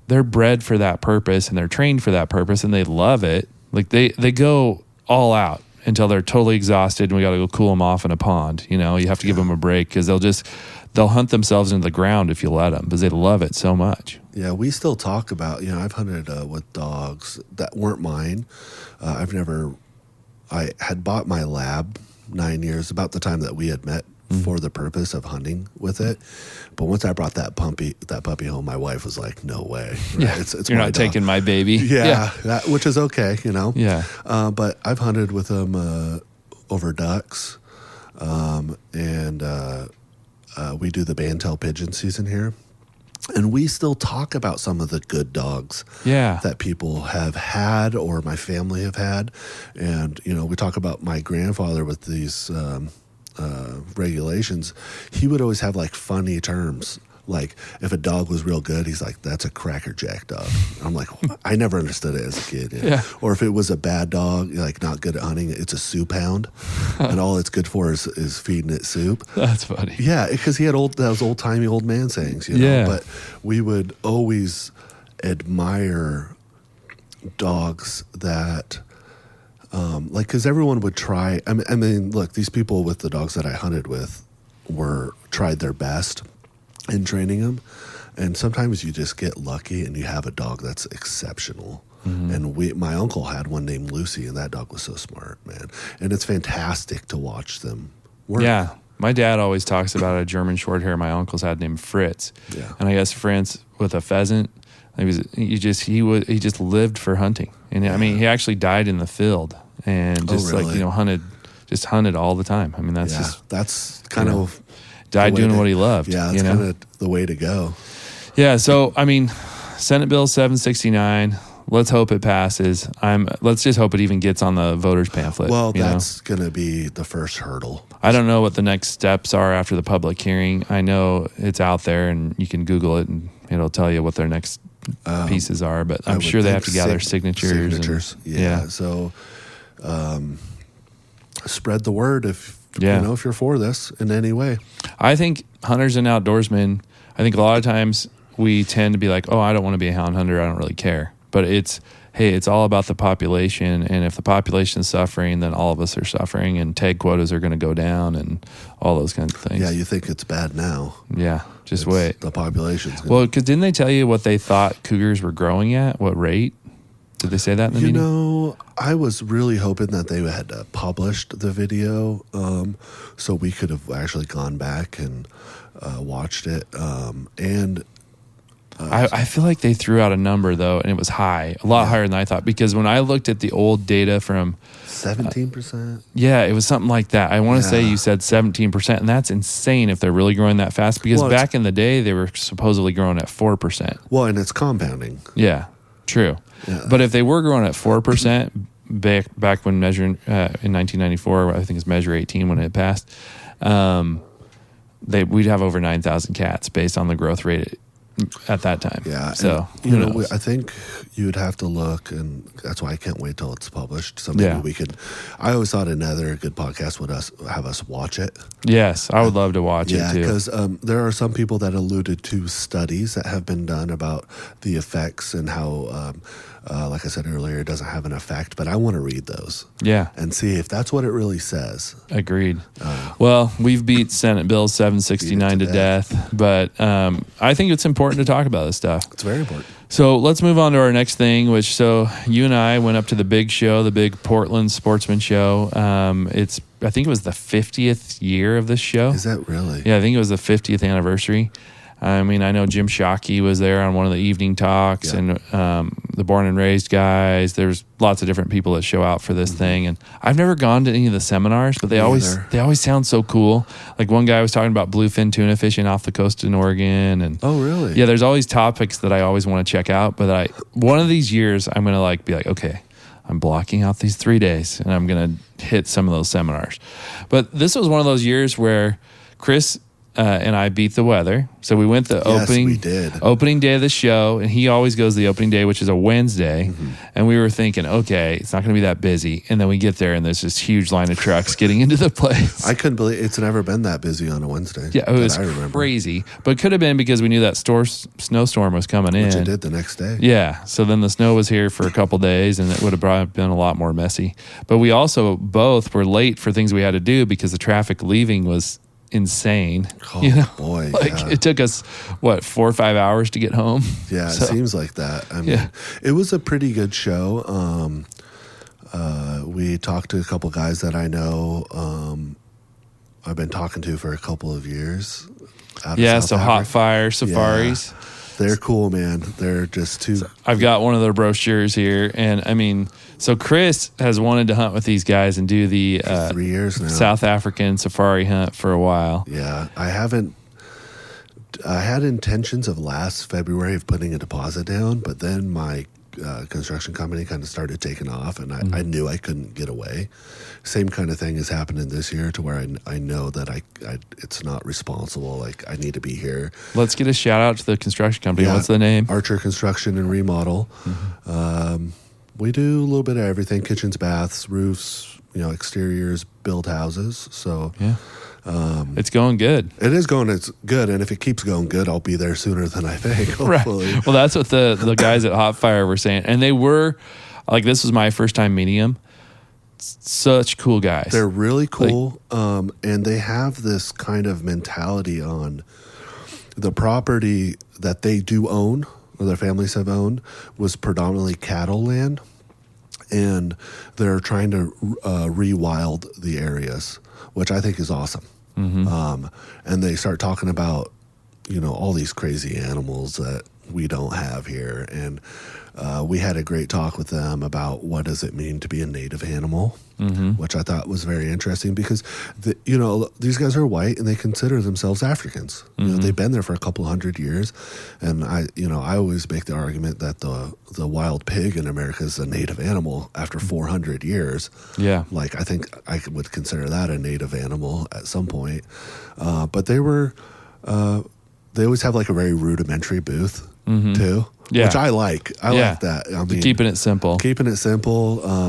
they're bred for that purpose and they're trained for that purpose and they love it. Like they go all out until they're totally exhausted and we got to go cool them off in a pond. You know, you have to give them a break because they'll hunt themselves into the ground if you let them because they love it so much.
Yeah, we still talk about, I've hunted with dogs that weren't mine. I had bought my lab 9 years, about the time that we had met, for the purpose of hunting with it. But once I brought that puppy home, my wife was like, "No way! Right?
Yeah,
it's
you're not taking my baby."
Yeah. Which is okay,
Yeah.
But I've hunted with them over ducks, and we do the bantail pigeon season here. And we still talk about some of the good dogs that people have had or my family have had. And, we talk about my grandfather with these regulations. He would always have like funny terms. Like if a dog was real good, he's like, "That's a Cracker Jack dog." I'm like, I never understood it as a kid.
Yeah.
Or if it was a bad dog, like not good at hunting, it's a soup hound. And all it's good for is feeding it soup.
That's funny.
Yeah, because he had those old-timey old man sayings,
Yeah.
But we would always admire dogs that, because everyone would try. I mean, look, these people with the dogs that I hunted with tried their best in training them, and sometimes you just get lucky and you have a dog that's exceptional. And my uncle had one named Lucy, and that dog was so smart, man. And it's fantastic to watch them work.
Yeah. My dad always talks about a German short hair my uncle's had named Fritz.
Yeah.
And I guess Fritz with a pheasant, he just lived for hunting. And I mean, he actually died in the field and just
really?
hunted all the time. I mean,
that's kind of
died doing what he loved.
Yeah, that's kind of the way to go.
Yeah. So, I mean, Senate Bill 769, let's hope it passes. Let's just hope it even gets on the voters pamphlet.
Well, that's going to be the first hurdle.
I don't know what the next steps are after the public hearing. I know it's out there and you can Google it and it'll tell you what their next pieces are, but I'm sure they have to gather signatures.
Yeah. So, spread the word if you're for this in any way.
I think hunters and outdoorsmen, I think a lot of times we tend to be like, "Oh, I don't want to be a hound hunter. I don't really care." But it's all about the population. And if the population is suffering, then all of us are suffering and tag quotas are going to go down and all those kinds of things.
Yeah, you think it's bad now.
Yeah, just wait.
The population's going
Well, because didn't they tell you what they thought cougars were growing at? What rate? Did they say that in the meeting?
I was really hoping that they had published the video so we could have actually gone back and watched it.
I feel like they threw out a number, though, and it was high, a lot higher than I thought. Because when I looked at the old data from
17%?
It was something like that. I want to say you said 17%, and that's insane if they're really growing that fast. Because back in the day, they were supposedly growing at 4%.
Well, and it's compounding.
Yeah, true. Yeah. But if they were growing at 4% back when measuring in 1994, I think it's Measure 18 when it passed, we'd have over 9,000 cats based on the growth rate at that time.
Yeah.
So,
I think you would have to look, and that's why I can't wait till it's published. So maybe we could, I always thought another good podcast would have us watch it.
Yes, I would love to watch it too.
Yeah, because there are some people that alluded to studies that have been done about the effects and how, like I said earlier, it doesn't have an effect, but I want to read those.
Yeah.
And see if that's what it really says.
Agreed. Well, we've beat Senate Bill 769 to death, but I think it's important to talk about this stuff.
It's very important.
So let's move on to our next thing, so you and I went up to the big show, the big Portland Sportsman Show. I think it was the 50th year of this show.
Is that really?
Yeah, I think it was the 50th anniversary. I mean, I know Jim Shockey was there on one of the evening talks, and the Born and Raised guys. There's lots of different people that show out for this thing, and I've never gone to any of the seminars, but they always sound so cool. Like one guy was talking about bluefin tuna fishing off the coast in Oregon, and
oh, really?
Yeah, there's always topics that I always want to check out. But one of these years, I'm gonna be like, okay, I'm blocking out these 3 days, and I'm gonna hit some of those seminars. But this was one of those years where Chris and I beat the weather. So we went the
we did.
opening day of the show, and he always goes the opening day, which is a Wednesday.
Mm-hmm.
And we were thinking, okay, it's not going to be that busy. And then we get there, and there's this huge line of trucks getting into the place.
I couldn't believe it's never been that busy on a Wednesday.
Yeah, it was crazy. But it could have been because we knew that snowstorm was coming in.
Which it did the next day.
Yeah. So then the snow was here for a couple days, and it would have probably been a lot more messy. But we also both were late for things we had to do because the traffic leaving was insane.
Oh, boy.
It took us, 4 or 5 hours to get home?
Yeah, it seems like that. I mean, it was a pretty good show. We talked to a couple guys that I know I've been talking to for a couple of years.
So Hot Fire Safaris.
Yeah. They're cool, man. They're just too...
I've got one of their brochures here, and I mean, so Chris has wanted to hunt with these guys and do the
3 years now.
South African safari hunt for a while.
Yeah, I had intentions of last February of putting a deposit down, but then my construction company kind of started taking off, and I knew I couldn't get away. Same kind of thing is happening this year, to where I know that I it's not responsible. Like, I need to be here.
Let's get a shout out to the construction company. What's the name?
Archer Construction and Remodel. Mm-hmm. We do a little bit of everything: kitchens, baths, roofs, exteriors, build houses. So
yeah. It's going good.
It's good. And if it keeps going good, I'll be there sooner than I think, hopefully.
Right. Well, that's what the guys at Hot Fire were saying. And they were, this was my first time meeting them. Such cool guys.
They're really cool. And they have this kind of mentality on the property that they do own, or their families have owned, was predominantly cattle land. And they're trying to rewild the areas, which I think is awesome. Mm-hmm. And they start talking about, all these crazy animals that we don't have here. And we had a great talk with them about what does it mean to be a native animal, which I thought was very interesting because, these guys are white and they consider themselves Africans. They've been there for a couple hundred years. And I always make the argument that the wild pig in America is a native animal after 400 years.
Yeah.
Like, I think I would consider that a native animal at some point. But they were, they always have like a very rudimentary booth too. Yeah. Which I like. I like that. I mean,
keeping it simple.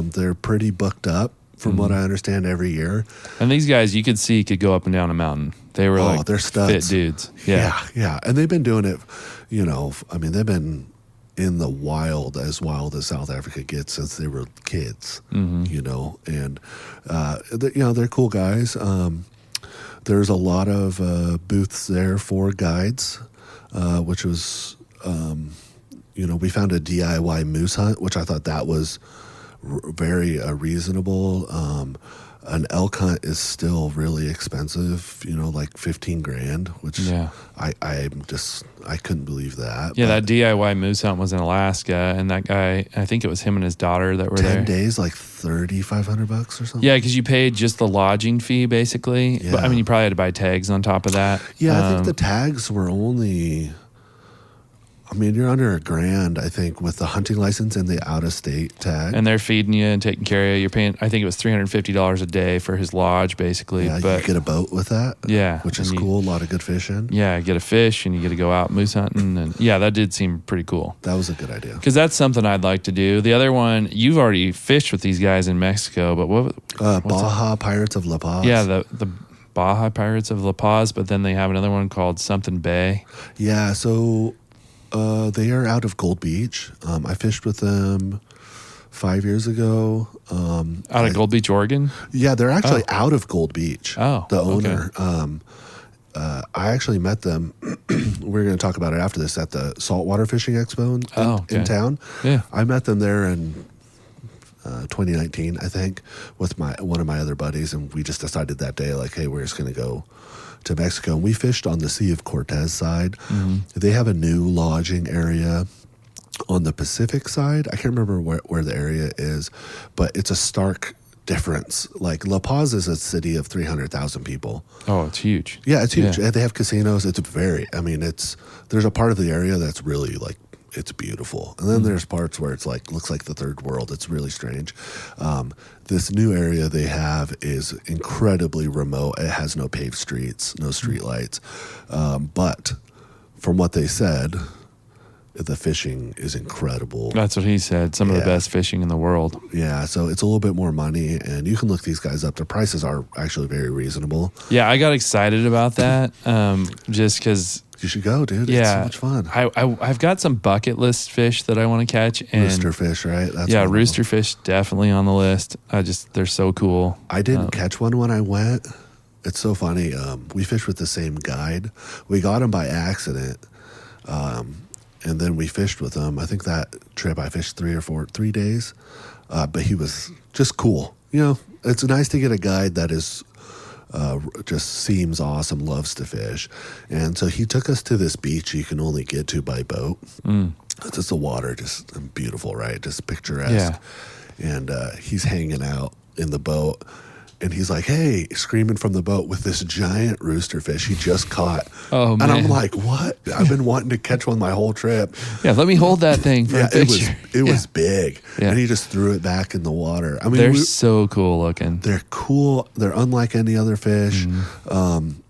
They're pretty booked up from what I understand every year.
And these guys, you could see, could go up and down a mountain. They were
they're studs.
Fit dudes.
Yeah. And they've been doing it, they've been in the wild as South Africa gets since they were kids, and, they're cool guys. There's a lot of booths there for guides, which was, we found a DIY moose hunt, which I thought that was very reasonable. An elk hunt is still really expensive, like $15,000, which I couldn't believe that.
Yeah, that DIY moose hunt was in Alaska, and that guy, I think it was him and his daughter that were
10
there.
10 days, like $3,500 or something.
Yeah, because you paid just the lodging fee, basically.
Yeah.
But, you probably had to buy tags on top of that.
Yeah, I think the tags were only... you're under $1,000, I think, with the hunting license and the out-of-state tag.
And they're feeding you and taking care of you. You're paying, I think it was $350 a day for his lodge, basically.
Yeah,
but
you get a boat with that.
Yeah.
Which is cool. A lot of good fishing.
Yeah, get a fish, and you get to go out moose hunting. And yeah, that did seem pretty cool.
That was a good idea.
Because that's something I'd like to do. The other one, you've already fished with these guys in Mexico, but
Baja Pirates of La Paz.
Yeah, the Baja Pirates of La Paz, but then they have another one called something Bay.
Yeah, so... they are out of Gold Beach. I fished with them 5 years ago.
Out of Gold Beach, Oregon?
Yeah, they're actually out of Gold Beach.
Oh,
the owner.
Okay.
I actually met them. We're going to talk about it after this at the Saltwater Fishing Expo in town.
Yeah,
I met them there in 2019, I think, with one of my other buddies, and we just decided that day, like, hey, we're just going to go to Mexico. And we fished on the Sea of Cortez side. They have a new lodging area on the Pacific side. I can't remember where the area is, but it's a stark difference. Like, La Paz is a city of 300,000 people.
Oh, it's huge.
Yeah, it's huge. Yeah. They have casinos. It's there's a part of the area that's really, like, it's beautiful. And then there's parts where it's like looks like the third world. It's really strange. This new area they have is incredibly remote. It has no paved streets, no street lights. But from what they said, the fishing is incredible.
That's what he said. Some of the best fishing in the world.
Yeah, so it's a little bit more money, and you can look these guys up. Their prices are actually very reasonable.
Yeah, I got excited about that just because.
You should go, dude.
Yeah,
it's so much fun.
I've got some bucket list fish that I want to catch. And
Rooster fish, right? That's
rooster fish definitely on the list. They're so cool.
I didn't catch one when I went. It's so funny. We fished with the same guide. We got him by accident. And then we fished with him. I think that trip I fished 3 days. But he was just cool. You know, it's nice to get a guide that is just seems awesome, loves to fish. And so he took us to this beach you can only get to by boat. It's just the water, just beautiful, right? Just picturesque. Yeah. And he's hanging out in the boat. And he's like, hey, screaming from the boat with this giant rooster fish he just caught.
Oh, man.
And I'm like, what? I've been wanting to catch one my whole trip.
Yeah, let me hold that thing for a picture.
It was big. Yeah. And he just threw it back in the water. I mean,
they're so cool looking.
They're cool. They're unlike any other fish.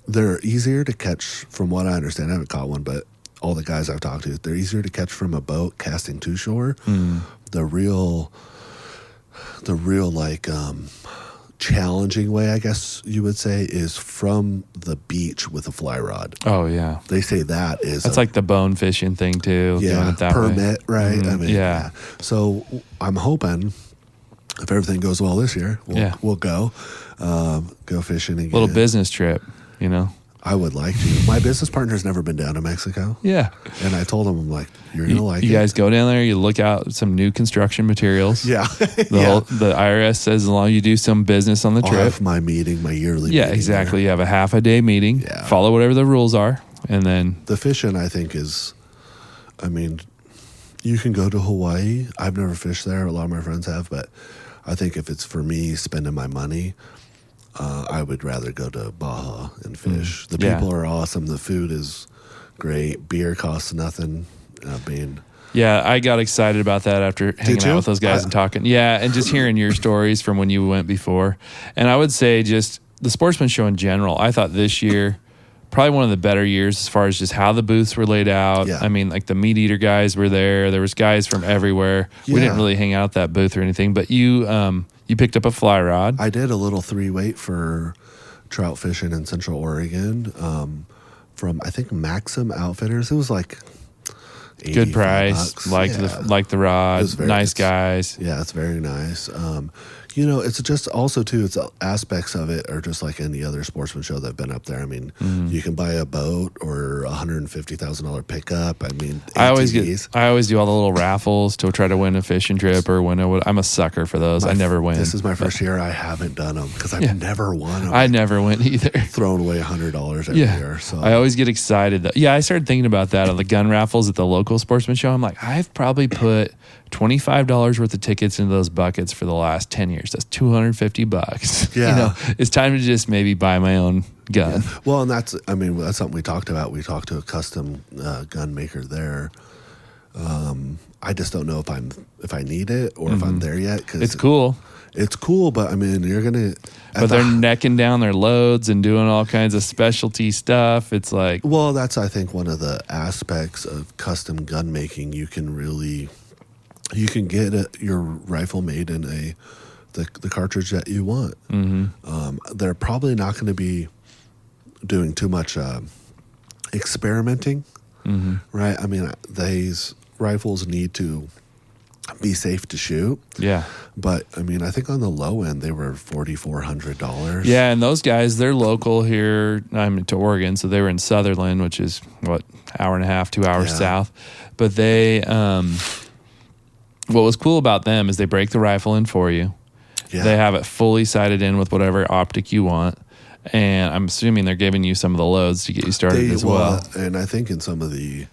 They're easier to catch from what I understand. I haven't caught one, but all the guys I've talked to, they're easier to catch from a boat casting to shore. The real like, challenging way, I guess you would say, is from the beach with a fly rod.
Oh yeah,
they say that's
like the bone fishing thing too.
Yeah,
doing it that
permit,
way.
right? I mean,
yeah.
So I'm hoping if everything goes well this year, we'll go fishing again.
Little business trip, you know.
I would like to. My business partner's never been down to Mexico.
Yeah.
And I told him, I'm like, you're going to like it.
You guys go down there, you look out some new construction materials.
Yeah.
The IRS says as long as you do some business on the trip.
I'll have my meeting, my yearly meeting.
Yeah, exactly. You have a half a day meeting. Yeah. Follow whatever the rules are. And then.
The fishing, I think, is, I mean, you can go to Hawaii. I've never fished there. A lot of my friends have. But I think if it's for me spending my money, I would rather go to Baja and fish. The people are awesome. The food is great. Beer costs nothing.
Yeah, I got excited about that after hanging out with those guys and talking. Yeah, and just hearing your stories from when you went before. And I would say just the Sportsman Show in general, I thought this year probably one of the better years as far as just how the booths were laid out. Yeah. I mean, like the meat eater guys were there. There was guys from everywhere. Yeah. We didn't really hang out at that booth or anything, but you picked up a fly rod.
I did a little 3-weight for trout fishing in Central Oregon from, I think, Maxim Outfitters. It was like
good price. Liked the rod. Nice guys.
Yeah, it's very nice. It's just also, too, it's aspects of it are just like any other sportsman show that have been up there. I mean, you can buy a boat or a $150,000 pickup. I mean, ATVs.
I always do all the little raffles to try to win a fishing trip or win I'm a sucker for those. I never win.
This is my first year. I haven't done them because I've never won them.
I never win either.
Throwing away $100 every year. So
I always get excited, though. Yeah, I started thinking about that on the gun raffles at the local sportsman show. I'm like, I've probably put $25 worth of tickets into those buckets for the last 10 years. That's $250.
Yeah.
It's time to just maybe buy my own gun.
Yeah. Well, and that's something we talked about. We talked to a custom gun maker there. I just don't know if I need it or if I'm there yet. 'Cause
it's cool.
It's cool, but I mean, you're going to...
But they're necking down their loads and doing all kinds of specialty stuff. It's like...
Well, that's, I think, one of the aspects of custom gun making. You can get your rifle made in the cartridge that you want. They're probably not going to be doing too much experimenting, right? I mean, these rifles need to be safe to shoot.
Yeah.
But, I mean, I think on the low end, they were $4,400.
Yeah, and those guys, they're local here to Oregon, so they were in Sutherland, which is, hour and a half, 2 hours south. But they... what was cool about them is they break the rifle in for you. Yeah. They have it fully sighted in with whatever optic you want. And I'm assuming they're giving you some of the loads to get you started as well.
And I think in some of the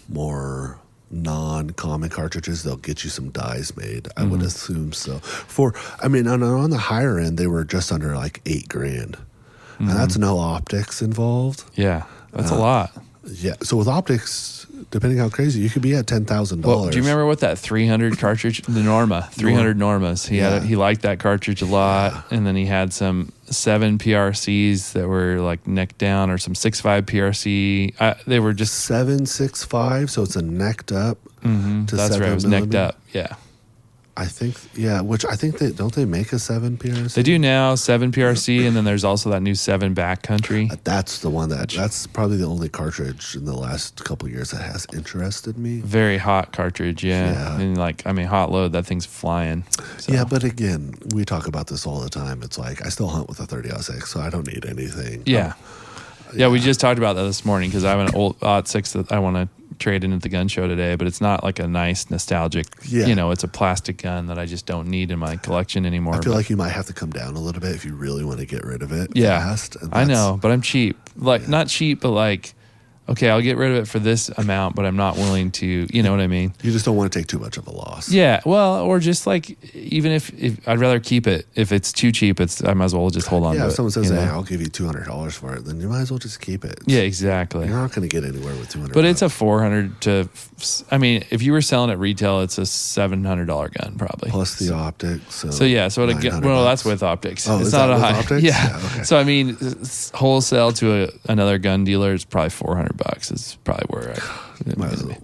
more non-common cartridges, they'll get you some dies made. I would assume so. On the higher end, they were just under like $8,000. And that's no optics involved.
Yeah, that's a lot.
Yeah. So with optics... depending how crazy, you could be at $10,000.
Well, do you remember what that 300 cartridge, the Norma, 300 Normas? He liked that cartridge a lot, and then he had some 7 PRCs that were like neck down, or some 6.5 PRC. They were just
7.65, so it's a necked up.
Mm-hmm,
to
that's
7
right. It was
millimeter.
necked up. Yeah.
I think, which I think don't they make a 7 PRC?
They do now, 7 PRC, and then there's also that new 7 backcountry.
That's the one that's probably the only cartridge in the last couple of years that has interested me.
Very hot cartridge, yeah. And hot load, that thing's flying. So.
Yeah, but again, we talk about this all the time. It's like, I still hunt with a 30-06, so I don't need anything.
Yeah. Yeah, we just talked about that this morning because I have an old 06 that I want to trade in at the gun show today, but it's not like a nice nostalgic, it's a plastic gun that I just don't need in my collection anymore.
I feel like you might have to come down a little bit if you really want to get rid of it fast.
I know, but I'm cheap. Not cheap, but like, okay, I'll get rid of it for this amount, but I'm not willing to, you know what I mean?
You just don't want to take too much of a loss.
Yeah, well, or just like, even if I'd rather keep it. If it's too cheap, I might as well just hold on to it.
Yeah, if someone says, hey, I'll give you $200 for it, then you might as well just keep it.
Yeah, exactly.
You're not going to get anywhere with $200.
But it's a $400 to, if you were selling at retail, it's a $700 gun probably.
Plus the optics. So
that's with optics.
Oh,
it's
not
a
with
high.
optics?
Yeah.
Okay.
So wholesale to another gun dealer is probably $400. It's probably where
might as well.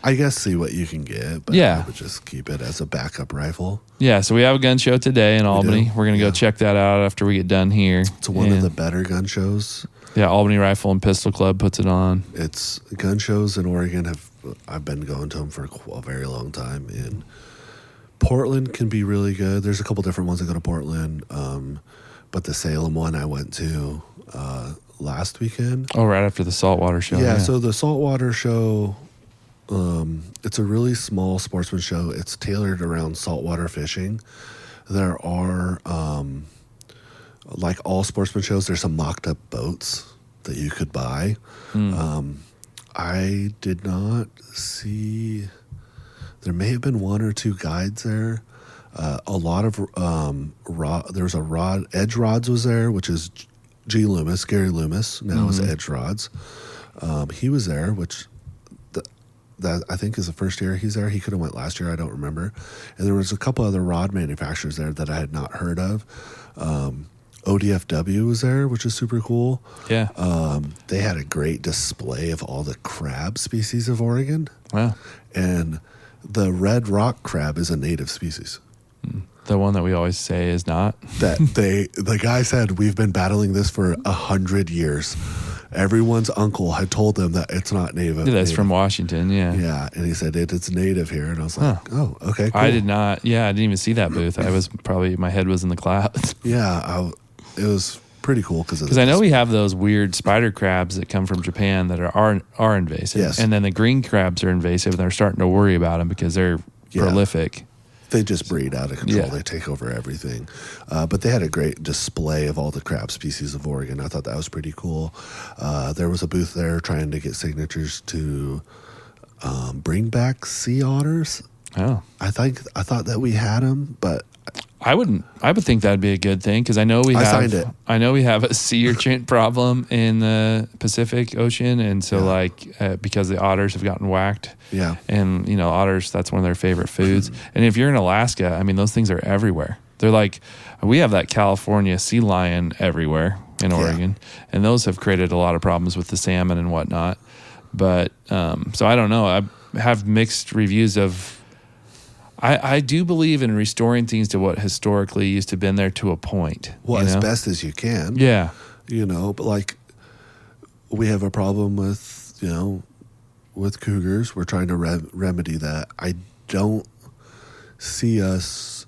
I guess see what you can get, but I would just keep it as a backup rifle.
Yeah, so we have a gun show today in Albany. We're going to go check that out after we get done here.
It's one of the better gun shows.
Yeah, Albany Rifle and Pistol Club puts it on.
It's gun shows in Oregon. I've been going to them for a very long time. In Portland can be really good. There's a couple different ones that go to Portland, but the Salem one I went to last weekend.
Oh, right after the saltwater show.
Yeah, so the saltwater show, it's a really small sportsman show. It's tailored around saltwater fishing. There are, like all sportsman shows, there's some mocked up boats that you could buy. I did not see, there may have been 1 or 2 guides there. A lot of, there was Edge Rods was there, which is Gary Loomis, now is Edge Rods. He was there, which that I think is the first year he's there. He could have went last year, I don't remember. And there was a couple other rod manufacturers there that I had not heard of. ODFW was there, which is super cool.
Yeah.
They had a great display of all the crab species of Oregon.
Wow.
And the red rock crab is a native species.
The one that we always say is not.
The guy said, we've been battling this for 100 years. Everyone's uncle had told them that it's not native.
Yeah, that's from Washington, yeah.
Yeah, and he said it's native here. And I was like, oh, okay, cool.
I did not, I didn't even see that booth. My head was in the clouds.
Yeah, it was pretty cool.
Because I know we have those weird spider crabs that come from Japan that are invasive.
Yes.
And then the green crabs are invasive, and they're starting to worry about them because they're prolific.
They just breed out of control.
Yeah.
They take over everything. But they had a great display of all the crab species of Oregon. I thought that was pretty cool. There was a booth there trying to get signatures to bring back sea otters.
Oh,
I thought that we had them, but
I would think that'd be a good thing because I know we have a sea urchin problem in the Pacific Ocean, and so because the otters have gotten whacked.
Yeah.
And otters, that's one of their favorite foods. And if you're in Alaska, those things are everywhere. They're like, we have that California sea lion everywhere in Oregon, and those have created a lot of problems with the salmon and whatnot. But so I don't know. I have mixed reviews of. I do believe in restoring things to what historically used to have been there to a point.
Well, as best as you can.
Yeah.
But like we have a problem with cougars. We're trying to remedy that. I don't see us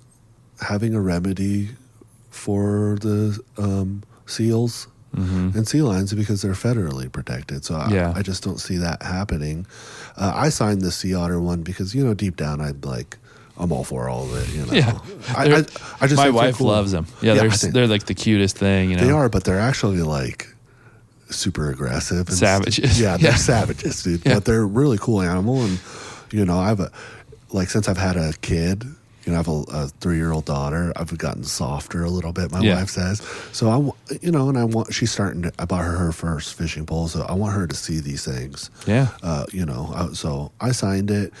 having a remedy for the seals and sea lions because they're federally protected. So I just don't see that happening. I signed the sea otter one because, deep down I'm all for all of it.
Yeah.
I just
my wife loves them. Yeah, they're like the cutest thing.
They are, but they're actually like super aggressive and
savages.
They're savages, dude. Yeah. But they're a really cool animal, and I've since I've had a kid, I have a 3-year-old daughter. I've gotten softer a little bit, my
Yeah.
wife says. So, she's starting to, I bought her first fishing pole, so I want her to see these things.
Yeah.
So I signed it.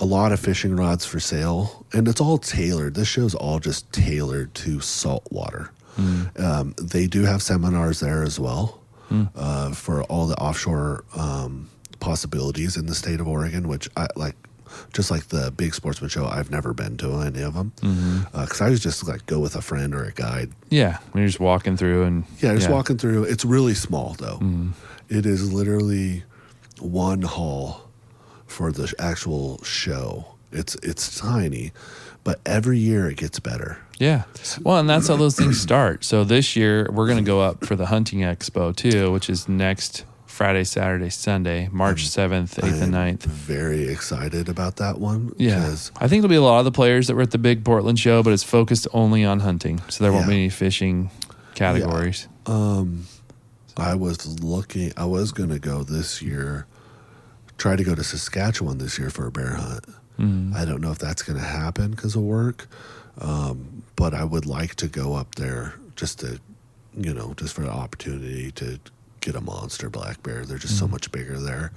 A lot of fishing rods for sale, and it's all tailored. This show's all just tailored to saltwater. They do have seminars there as well for all the offshore possibilities in the state of Oregon, which I like. Just like the big sportsman show, I've never been to any of them because I was just like go with a friend or a guide.
Yeah, when you're just walking through and
walking through. It's really small though. It is literally one hall for the actual show. It's tiny, but every year it gets better.
Yeah. Well, and that's how those things start. So this year we're going to go up for the hunting expo too, which is next Friday, Saturday, Sunday, March 7th, 8th, and 9th.
Very excited about that one.
Yeah. I think there'll be a lot of the players that were at the big Portland show, but it's focused only on hunting. So there won't be any fishing categories.
I was going to go this year, try to go to Saskatchewan this year for a bear hunt. I don't know if that's going to happen because of work, but I would like to go up there just to, just for the opportunity to get a monster black bear. They're just so much bigger there.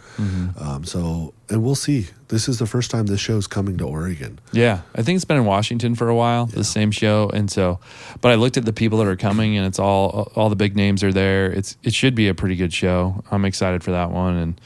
And we'll see. This is the first time this show's coming to Oregon.
Yeah. I think it's been in Washington for a while, the same show. And so, but I looked at the people that are coming and it's all the big names are there. It should be a pretty good show. I'm excited for that one. And,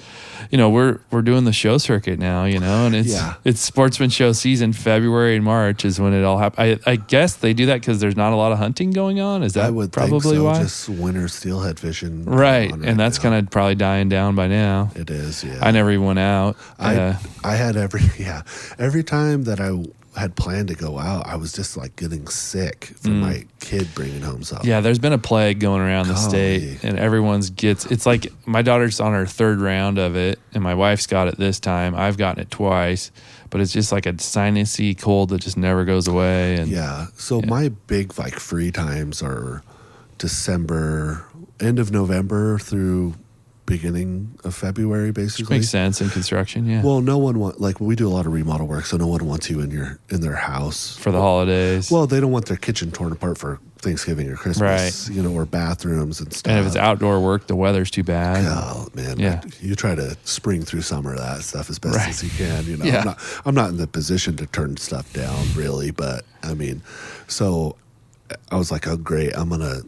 we're doing the show circuit now, and it's sportsman show season. February and March is when it all happens. I guess they do that because there's not a lot of hunting going on. Is that
I would
probably
think so.
why?
Just winter steelhead fishing.
Right. And that's kind of probably dying down by now.
It is, yeah.
I never even went out.
I had every time that I had planned to go out, I was just like getting sick from my kid bringing home something.
Yeah, there's been a plague going around the state, and it's like my daughter's on her 3rd round of it, and my wife's got it this time. I've gotten it twice, but it's just like a sinusy cold that just never goes away. And
my big like free times are December, end of November through beginning of February, basically.
Which makes sense in construction, yeah.
Well, no one we do a lot of remodel work, so no one wants you in their house
for the holidays.
Well, they don't want their kitchen torn apart for Thanksgiving or Christmas,
right?
Or bathrooms and stuff.
And if it's outdoor work, the weather's too bad.
Oh man, you try to spring through some of that stuff as best as you can. I'm not in the position to turn stuff down really, but I mean, so I was like, oh great, I'm gonna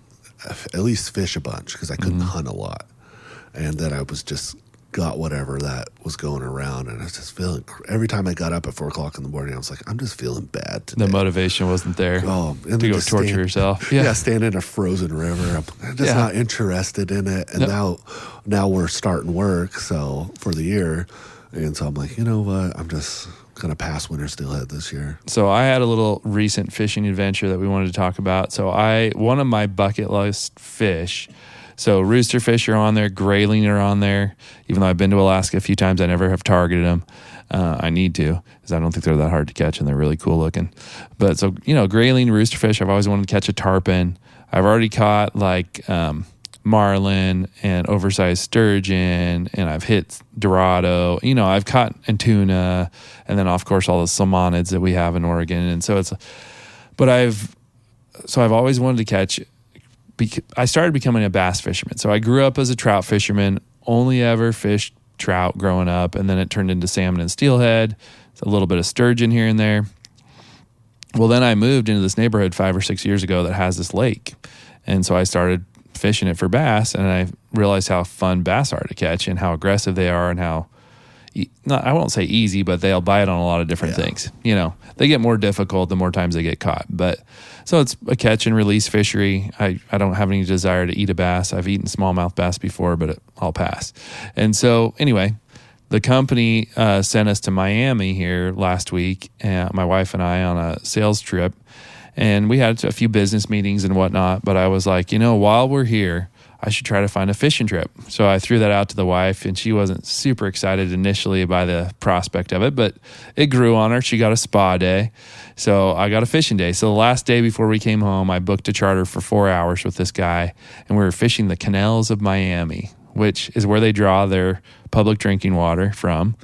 at least fish a bunch because I couldn't hunt a lot. And then I was just got whatever that was going around, and I was just feeling. Every time I got up at 4 o'clock in the morning, I was like, I'm just feeling bad today.
The motivation wasn't there.
Oh,
to go torture yourself.
Stand in a frozen river. I'm just not interested in it. And now we're starting work for the year, and so I'm like, you know what? I'm just gonna pass winter steelhead this year. So
I had a little recent fishing adventure that we wanted to talk about. So one of my bucket list fish. So rooster fish are on there, grayling are on there. Even though I've been to Alaska a few times, I never have targeted them. I need to, because I don't think they're that hard to catch, and they're really cool looking. But so, grayling, rooster fish, I've always wanted to catch a tarpon. I've already caught like marlin and oversized sturgeon, and I've hit dorado. I've caught and tuna, and then of course all the salmonids that we have in Oregon. And so I've always wanted to catch. I started becoming a bass fisherman. So I grew up as a trout fisherman, only ever fished trout growing up, and then it turned into salmon and steelhead, a little bit of sturgeon here and there. Well, then I moved into this neighborhood 5 or 6 years ago that has this lake. And so I started fishing it for bass, and I realized how fun bass are to catch and how aggressive they are and how, I won't say easy, but they'll bite on a lot of different things. They get more difficult the more times they get caught. But so it's a catch and release fishery. I don't have any desire to eat a bass. I've eaten smallmouth bass before, but I'll pass. And so anyway, the company sent us to Miami here last week, my wife and I, on a sales trip. And we had a few business meetings and whatnot. But I was like, while we're here, I should try to find a fishing trip. So I threw that out to the wife, and she wasn't super excited initially by the prospect of it, but it grew on her. She got a spa day. So I got a fishing day. So the last day before we came home, I booked a charter for 4 hours with this guy, and we were fishing the canals of Miami, which is where they draw their public drinking water from.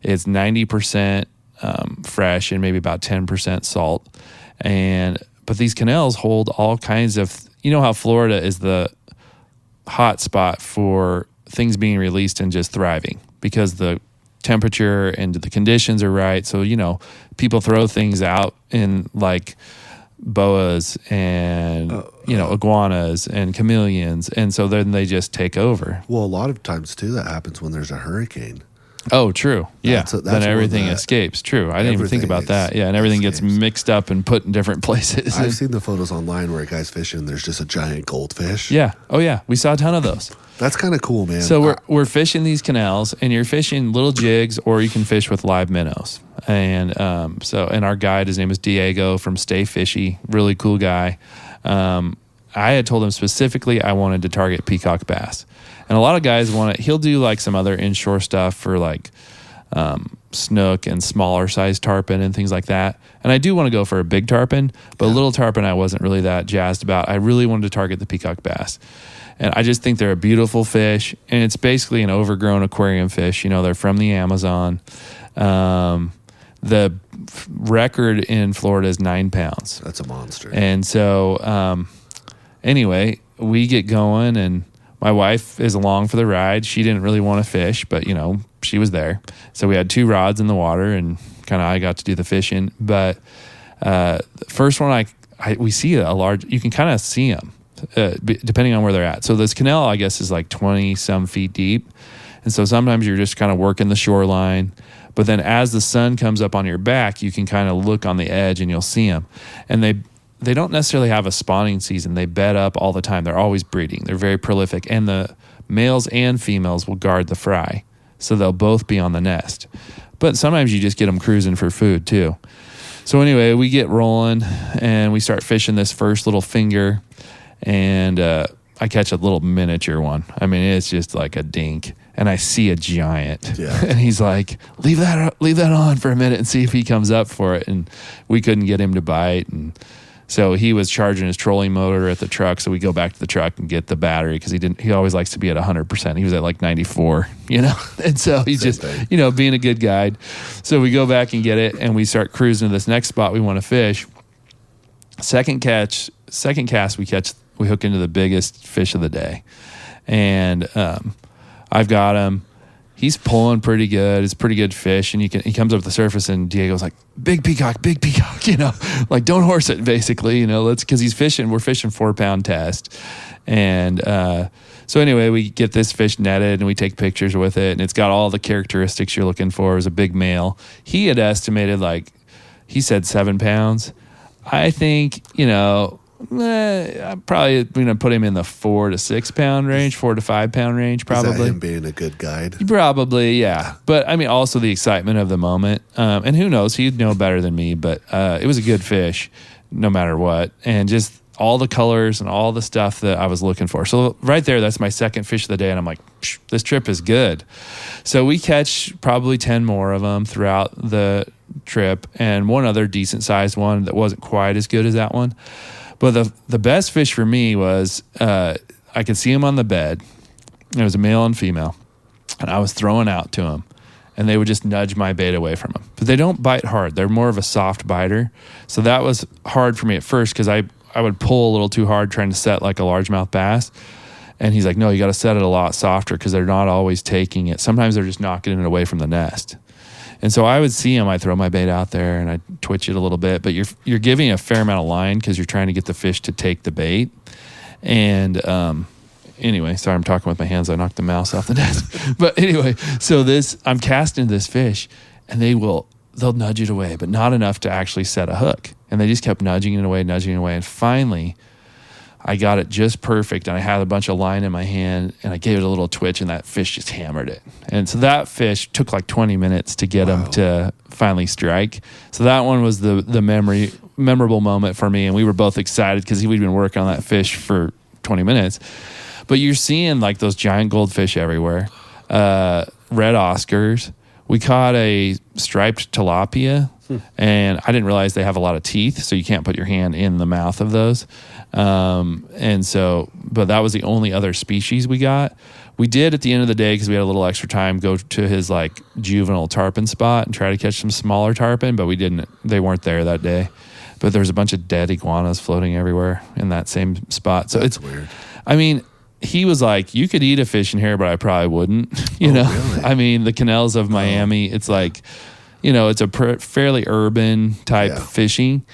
It's 90% fresh and maybe about 10% salt. But these canals hold all kinds of, you know how Florida is the hot spot for things being released and just thriving because the temperature and the conditions are right. So, you know, people throw things out in like boas and, iguanas and chameleons. And so then they just take over.
Well, a lot of times too, that happens when there's a hurricane.
Oh, true. Yeah. Then everything escapes. True. I didn't even think about that. Yeah. And everything gets mixed up and put in different places.
I've seen the photos online where a guy's fishing. There's just a giant goldfish.
Yeah. Oh, yeah. We saw a ton of those.
That's kind of cool, man.
So we're fishing these canals, and you're fishing little jigs, or you can fish with live minnows. And and our guide, his name is Diego from Stay Fishy, really cool guy. I had told him specifically I wanted to target peacock bass. And a lot of guys he'll do like some other inshore stuff for like snook and smaller size tarpon and things like that. And I do want to go for a big tarpon, but little tarpon I wasn't really that jazzed about. I really wanted to target the peacock bass. And I just think they're a beautiful fish, and it's basically an overgrown aquarium fish. You know, they're from the Amazon. The record in Florida is 9 pounds.
That's a monster.
And so anyway, we get going, and my wife is along for the ride. She didn't really want to fish, but, you know, she was there. So we had 2 rods in the water, and kind of I got to do the fishing. But the first one, we see a large, you can kind of see them depending on where they're at. So this canal, I guess, is like 20-some feet deep. And so sometimes you're just kind of working the shoreline. But then as the sun comes up on your back, you can kind of look on the edge and you'll see them. And they don't necessarily have a spawning season. They bed up all the time. They're always breeding. They're very prolific. And the males and females will guard the fry. So they'll both be on the nest. But sometimes you just get them cruising for food too. So anyway, we get rolling and we start fishing this first little finger. And I catch a little miniature one. I mean, it's just like a dink. And I see a giant. Yeah. And he's like, leave that on for a minute and see if he comes up for it. And we couldn't get him to bite. And so he was charging his trolling motor at the truck. So we go back to the truck and get the battery because he always likes to be at 100%. He was at like 94, you know? And so he's just, you know, being a good guide. So we go back and get it and we start cruising to this next spot we want to fish. Second cast we hook into the biggest fish of the day. And I've got him. He's pulling pretty good. It's a pretty good fish. And he comes up the surface and Diego's like, big peacock, you know, like don't horse it basically, you know, because we're fishing 4-pound test. And so anyway, we get this fish netted and we take pictures with it. And it's got all the characteristics you're looking for. It was a big male. He had estimated he said 7 pounds. I think, you know, I'm probably going to put him in the 4 to 6 pound range, 4 to 5 pound range, probably.
Is that him being a good guide?
Probably, yeah. But I mean, also the excitement of the moment. And who knows? He'd know better than me, but it was a good fish no matter what. And just all the colors and all the stuff that I was looking for. So right there, that's my second fish of the day. And I'm like, this trip is good. So we catch probably 10 more of them throughout the trip and one other decent sized one that wasn't quite as good as that one. But the best fish for me was I could see him on the bed. It was a male and female. And I was throwing out to him. And they would just nudge my bait away from him. But they don't bite hard. They're more of a soft biter. So that was hard for me at first because I would pull a little too hard trying to set like a largemouth bass. And he's like, no, you got to set it a lot softer because they're not always taking it. Sometimes they're just knocking it away from the nest. And so I would see him, I throw my bait out there and I twitch it a little bit, but you're giving a fair amount of line because you're trying to get the fish to take the bait. And anyway, sorry, I'm talking with my hands. I knocked the mouse off the nest. But anyway, so I'm casting this fish and they'll nudge it away, but not enough to actually set a hook. And they just kept nudging it away. And finally, I got it just perfect, and I had a bunch of line in my hand, and I gave it a little twitch, and that fish just hammered it. And so that fish took like 20 minutes to get him to finally strike. So that one was the memorable moment for me, and we were both excited because we'd been working on that fish for 20 minutes. But you're seeing like those giant goldfish everywhere, red Oscars. We caught a striped tilapia, and I didn't realize they have a lot of teeth, so you can't put your hand in the mouth of those. But that was the only other species we got. We did at the end of the day, because we had a little extra time, go to his like juvenile tarpon spot and try to catch some smaller tarpon, but we didn't. They weren't there that day. But there's a bunch of dead iguanas floating everywhere in that same spot. So
That's
it's
weird.
I mean, he was like, you could eat a fish in here, but I probably wouldn't. You know,
really?
I mean, the canals of Miami, it's like, you know, it's a fairly urban type fishing.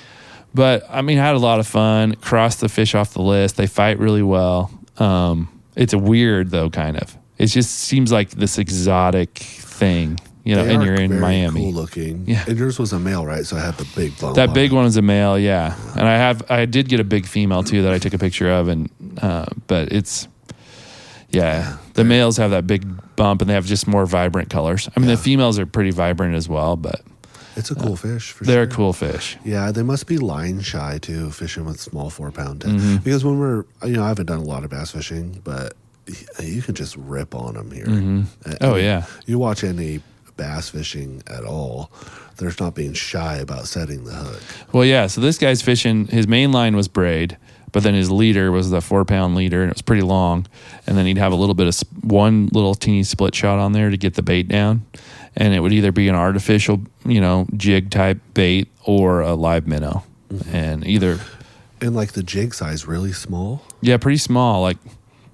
But I mean, I had a lot of fun. Crossed the fish off the list. They fight really well. It's a weird though, kind of. It just seems like this exotic thing, you know. And you're in Miami.
Cool looking.
Yeah.
And yours was a male, right? So I had the big bump.
That big one is a male, yeah. And I did get a big female too that I took a picture of, and but it's the males have that big bump and they have just more vibrant colors. I mean, the females are pretty vibrant as well, but
it's a cool fish for
they're
sure.
a cool fish.
Yeah, they must be line shy too, fishing with small 4-pound.
Mm-hmm.
Because when I haven't done a lot of bass fishing, but you can just rip on them here.
Oh yeah.
You watch any bass fishing at all, there's not being shy about setting the hook.
Well, yeah. So this guy's fishing. His main line was braid, but then his leader was the 4-pound leader, and it was pretty long. And then he'd have a little bit of one little teeny split shot on there to get the bait down. And it would either be an artificial, jig type bait or a live minnow. And either.
And like the jig size, really small?
Yeah, pretty small. Like,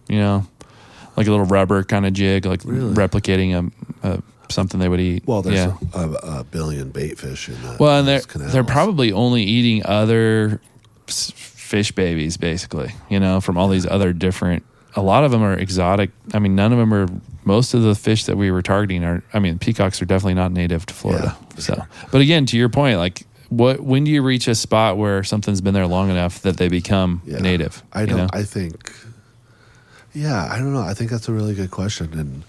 like a little rubber kind of jig, like replicating a something they would eat.
Well, there's a billion bait fish in that.
Well, and they're probably only eating other fish babies, basically, from all these other different. A lot of them are exotic. I mean, none of them are. Most of the fish that we were targeting are. I mean, peacocks are definitely not native to Florida.
Yeah,
sure. But again, to your point, like, when do you reach a spot where something's been there long enough that they become native?
I think. Yeah, I don't know. I think that's a really good question,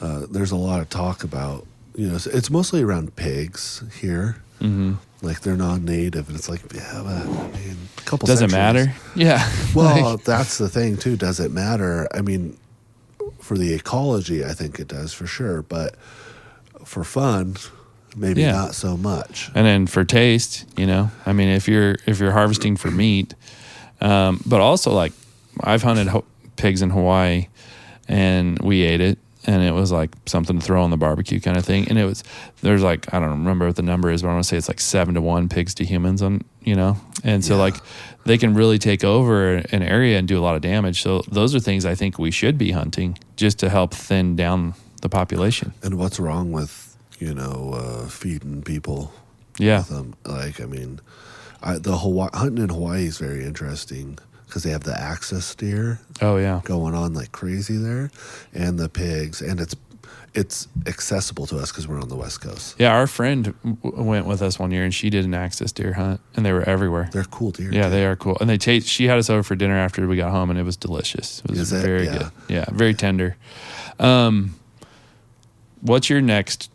and there's a lot of talk about. It's mostly around pigs here. Mm-hmm. Like they're non-native, and it's like, but I mean, a couple.
Does it matter? Yeah.
Well, that's the thing too. Does it matter? I mean, for the ecology, I think it does for sure, but for fun, maybe not so much.
And then for taste, I mean, if you're harvesting for meat, but also like I've hunted pigs in Hawaii, and we ate it. And it was like something to throw on the barbecue kind of thing. And there's like, I don't remember what the number is, but I want to say it's like 7-1 pigs to humans And so like they can really take over an area and do a lot of damage. So those are things I think we should be hunting just to help thin down the population.
And what's wrong with, feeding people?
Yeah.
With them? Like, I mean, hunting in Hawaii is very interesting. Because they have the axis deer going on like crazy there, and the pigs, and it's accessible to us because we're on the West Coast.
Yeah, our friend went with us one year, and she did an axis deer hunt, and they were everywhere.
They're cool deer.
Yeah, they are cool. And she had us over for dinner after we got home, and it was delicious. It was very good. Yeah, very tender. What's your next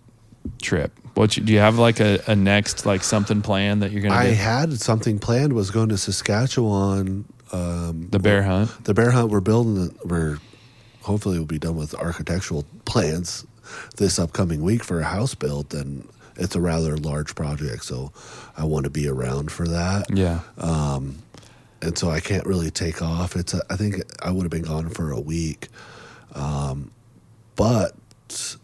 trip? Do you have like a next, like something planned that you're going to do?
I had something planned, was going to Saskatchewan.
The bear hunt.
The bear hunt. We're hopefully we'll be done with architectural plans this upcoming week for a house build. And it's a rather large project, so I want to be around for that.
Yeah.
And so I can't really take off. I think I would have been gone for a week, but.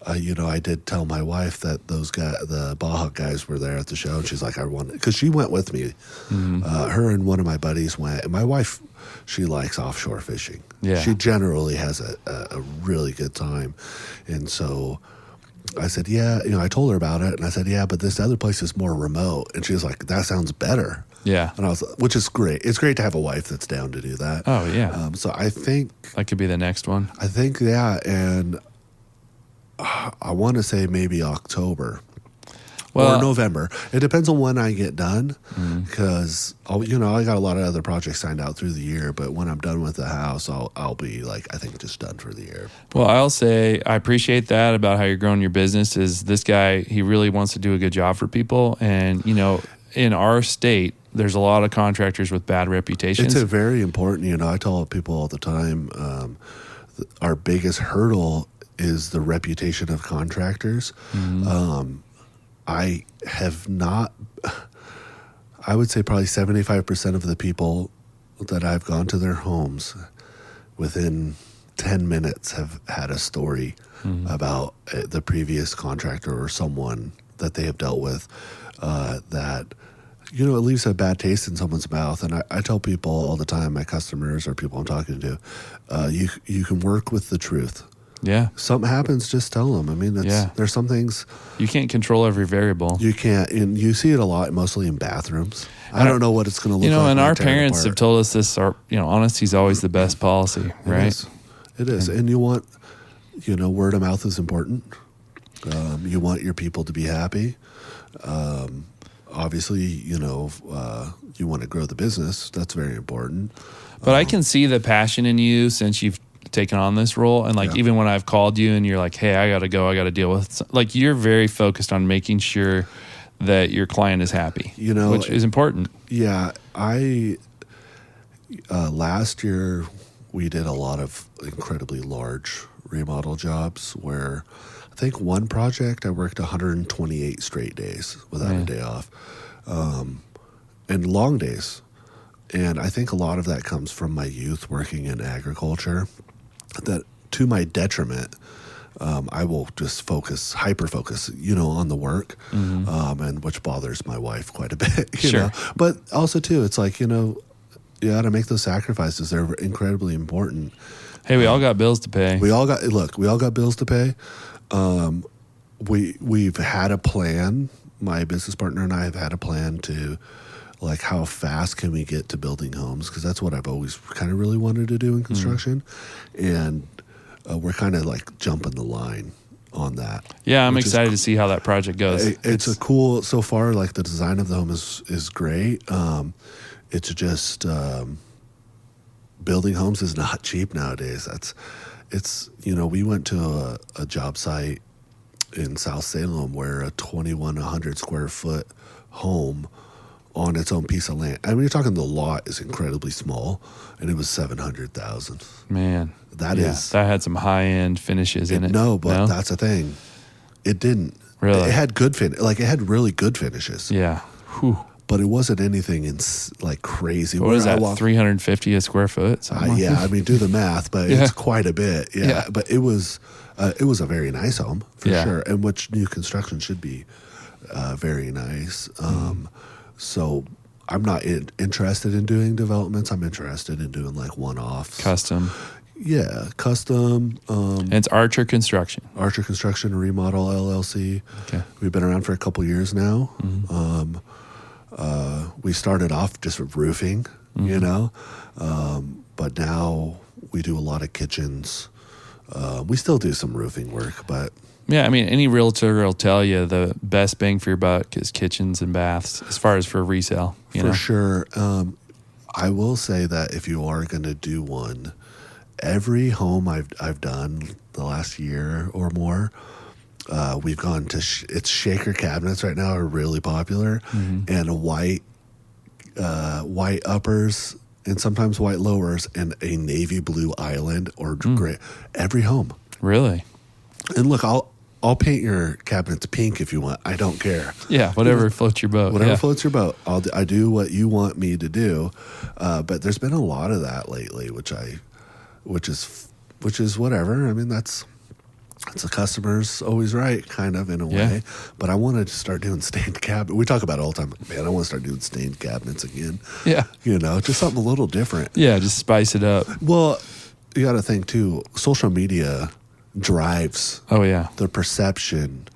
I did tell my wife that the Baja guys were there at the show, and she's like, I want it, because she went with me. Mm-hmm. Her and one of my buddies went, and my wife, she likes offshore fishing.
Yeah.
She generally has a really good time. And so I said, I told her about it, and I said, but this other place is more remote. And she was like, that sounds better.
Yeah.
And which is great. It's great to have a wife that's down to do that.
Oh, yeah.
So I think.
That could be the next one.
I think, and I want to say maybe October or November. It depends on when I get done, because I got a lot of other projects signed out through the year. But when I'm done with the house, I'll be like, I think just done for the year.
Well, I'll say I appreciate that about how you're growing your business. Is this guy? He really wants to do a good job for people, and in our state, there's a lot of contractors with bad reputations.
It's a very important. I tell people all the time, our biggest hurdle is the reputation of contractors. Mm-hmm. I would say probably 75% of the people that I've gone to their homes within 10 minutes have had a story about the previous contractor or someone that they have dealt with that, it leaves a bad taste in someone's mouth. And I tell people all the time, my customers or people I'm talking to, you can work with the truth.
Yeah.
Something happens, just tell them. I mean, there's some things.
You can't control every variable.
You can't. And you see it a lot, mostly in bathrooms. I don't know what it's going to look like.
And our parents have told us this, honesty is always the best policy, right?
It is. And you want, word of mouth is important. You want your people to be happy. Obviously, you want to grow the business. That's very important.
But I can see the passion in you since you've taken on this role. And even when I've called you and you're like, hey, I got to go, I got to deal with, you're very focused on making sure that your client is happy, which is important. Yeah.
Last year we did a lot of incredibly large remodel jobs where I think one project I worked 128 straight days without a day off, and long days. And I think a lot of that comes from my youth working in agriculture, that to my detriment, I will just hyper focus, on the work, and which bothers my wife quite a bit, you know. But also too, it's like, you got to make those sacrifices. They're incredibly important.
Hey, we all got bills to pay.
We all got bills to pay. We've had a plan. My business partner and I have had a plan to, how fast can we get to building homes? Because that's what I've always kind of really wanted to do in construction. And we're kind of jumping the line on that.
Yeah, I'm excited to see how that project goes.
It's a cool, so far, the design of the home is great. It's just, building homes is not cheap nowadays. We went to a job site in South Salem where a 2,100 square foot home on its own piece of land. I mean, you're talking the lot is incredibly small, and it was $700,000.
Man,
that
had some high end finishes in it.
No, but that's the thing. It didn't.
Really?
It had good it had really good finishes.
Yeah. Whew.
But it wasn't anything crazy.
What was that? 350 a square foot?
Yeah, I mean, do the math, but it's quite a bit. Yeah, but it was a very nice home for sure, and which new construction should be very nice. So I'm not interested in doing developments. I'm interested in doing one-offs,
custom.
Yeah, custom.
And it's Archer Construction.
Archer Construction and Remodel LLC.
Okay,
we've been around for a couple years now. We started off just with roofing, but now we do a lot of kitchens. We still do some roofing work, but...
Yeah, I mean, any realtor will tell you the best bang for your buck is kitchens and baths as far as for resale.
For sure. I will say that if you are going to do one, every home I've done the last year or more, we've gone to it's shaker cabinets right now are really popular, and white uppers and sometimes white lowers and a navy blue island or gray. Every home.
Really?
And look, I'll paint your cabinets pink if you want. I don't care.
Yeah, whatever floats your boat.
Whatever floats your boat. I do what you want me to do. But there's been a lot of that lately, which is whatever. I mean, that's the customer's always right, kind of, in a way. But I wanted to start doing stained cabinets. We talk about it all the time. Man, I want to start doing stained cabinets again.
Yeah.
Just something a little different.
Yeah, just spice it up.
Well, you got to think, too, social media drives the perception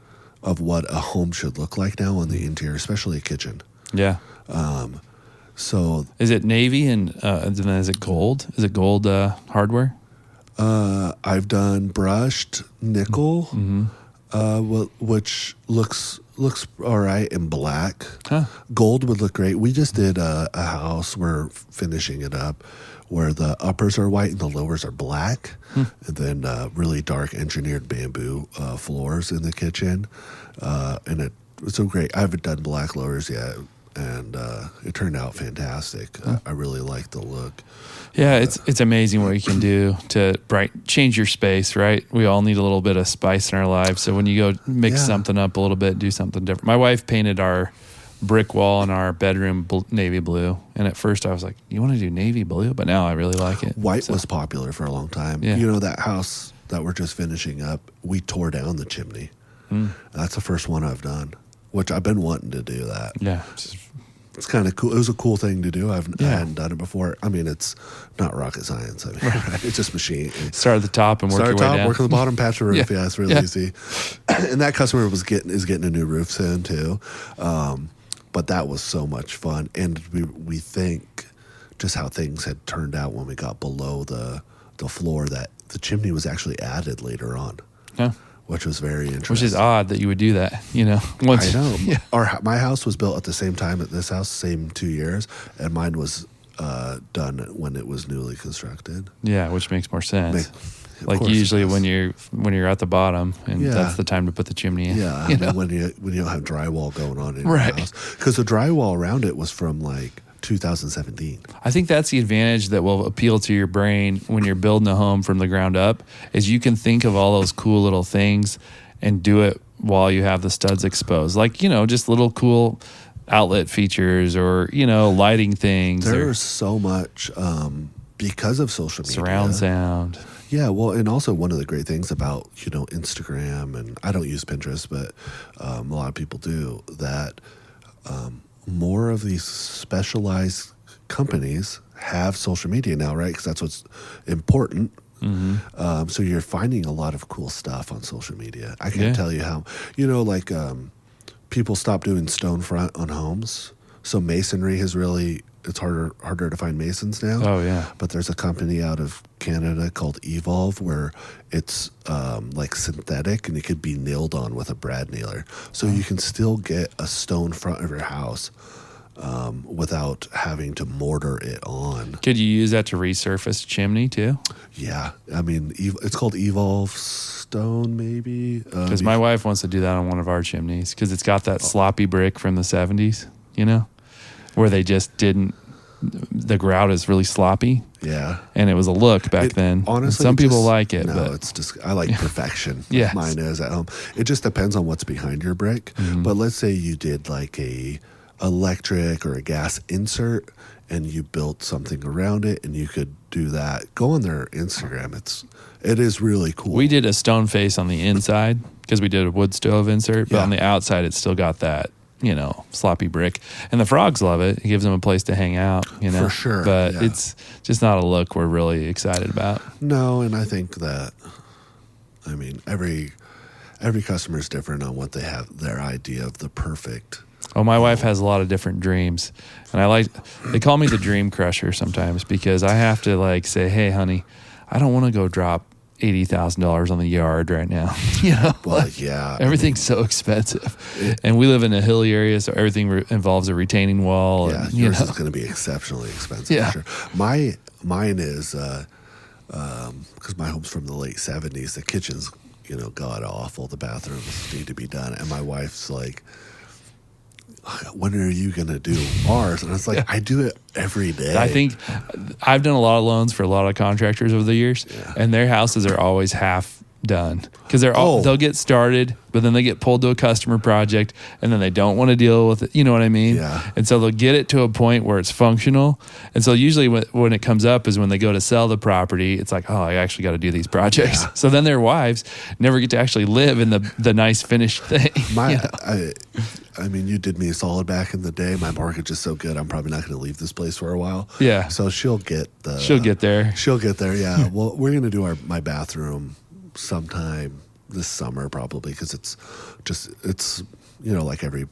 of what a home should look like now on the interior, especially a kitchen.
Yeah.
So
is it navy and then is it gold? Is it gold hardware?
I've done brushed nickel, which looks all right in black.
Huh.
Gold would look great. We just did a house. We're finishing it up where the uppers are white and the lowers are black, and then really dark engineered bamboo floors in the kitchen. And it was so great. I haven't done black lowers yet, and it turned out fantastic. I really like the look.
Yeah, it's amazing what you can do to change your space, right? We all need a little bit of spice in our lives. So when you go mix something up a little bit, do something different. My wife painted our brick wall in our bedroom navy blue. And at first I was like, you want to do navy blue? But now I really like it.
White was popular for a long time.
Yeah.
You know, that house that we're just finishing up, we tore down the chimney. That's the first one I've done, which I've been wanting to do that.
Yeah.
It's kind of cool. It was a cool thing to do. I hadn't done it before. I mean, it's not rocket science. I mean, it's just machine.
Start at the top and work your way down.
Work on the bottom, patch the roof. Yeah, it's really easy. And that customer is getting a new roof soon too. But that was so much fun, and we think just how things had turned out when we got below the floor, that the chimney was actually added later on.
Yeah.
Which was very interesting.
Which is odd that you would do that, you know.
I know. Yeah. My house was built at the same time at this house, same 2 years, and mine was done when it was newly constructed.
Yeah, which makes more sense.
Of course
usually when you're at the bottom, and that's the time to put the chimney in.
Yeah,
you know?
when you don't have drywall going on in your house, because the drywall around it was from like 2017.
I think that's the advantage that will appeal to your brain when you're building a home from the ground up, is you can think of all those cool little things and do it while you have the studs exposed. Like, you know, just little cool outlet features, or, you know, lighting things.
There's so much because of social media.
Surround sound.
Yeah, well, and also one of the great things about, you know, Instagram, and I don't use Pinterest, but a lot of people do, that more of these specialized companies have social media now, right? Because that's what's important. Mm-hmm. So you're finding a lot of cool stuff on social media. I can't tell you how, you know, like people stopped doing stone front on homes. So masonry has really, it's harder to find masons now.
Oh, yeah.
But there's a company out of Canada called Evolve where it's like synthetic, and it could be nailed on with a brad nailer. So you can still get a stone front of your house without having to mortar it on.
Could you use that to resurface a chimney too?
Yeah. I mean, it's called Evolve Stone, maybe.
Because my wife wants to do that on one of our chimneys, because it's got that sloppy brick from the 70s, you know, where they just didn't, the grout is really sloppy.
Yeah.
And it was a look back then.
Honestly,
some people like it.
No,
but
it's just, I like perfection.
Yes.
Mine is at home. It just depends on what's behind your brick. Mm-hmm. But let's say you did like a electric or a gas insert, and you built something around it, and you could do that. Go on their Instagram. It is really cool.
We did a stone face on the inside because we did a wood stove insert, but
Yeah.
on the outside it's still got that, you know, sloppy brick. And the frogs love it. It gives them a place to hang out, you know.
For sure.
But
yeah.
it's just not a look we're really excited about.
No, and I think that, I mean, every customer is different on what they have, their idea of the perfect.
Oh, my wife has a lot of different dreams. And they call me the dream crusher sometimes, because I have to like say, hey, honey, I don't want to go drop $80,000 on the yard right now. You know,
Well, yeah.
everything's so expensive, and we live in a hilly area, so everything involves a retaining wall.
Yeah,
and,
yours
you
is
know.
going to be exceptionally expensive.
Yeah.
For sure. Mine is because my home's from the late 70s. The kitchen's, you know, god awful. The bathrooms need to be done, and my wife's like, when are you going to do ours? And it's like, I do it every day.
I think I've done a lot of loans for a lot of contractors over the years, and their houses are always half done, because they'll get started, but then they get pulled to a customer project, and then they don't want to deal with it. You know what I mean?
Yeah.
And so they'll get it to a point where it's functional. And so usually when it comes up is when they go to sell the property. It's like, oh, I actually got to do these projects. So then their wives never get to actually live in the nice finished thing. You know?
I mean, you did me a solid back in the day. My mortgage is so good, I'm probably not going to leave this place for a while.
Yeah.
So she'll get there.
She'll get there.
Yeah. Well, we're going to do my bathroom sometime this summer probably, because it's you know, like every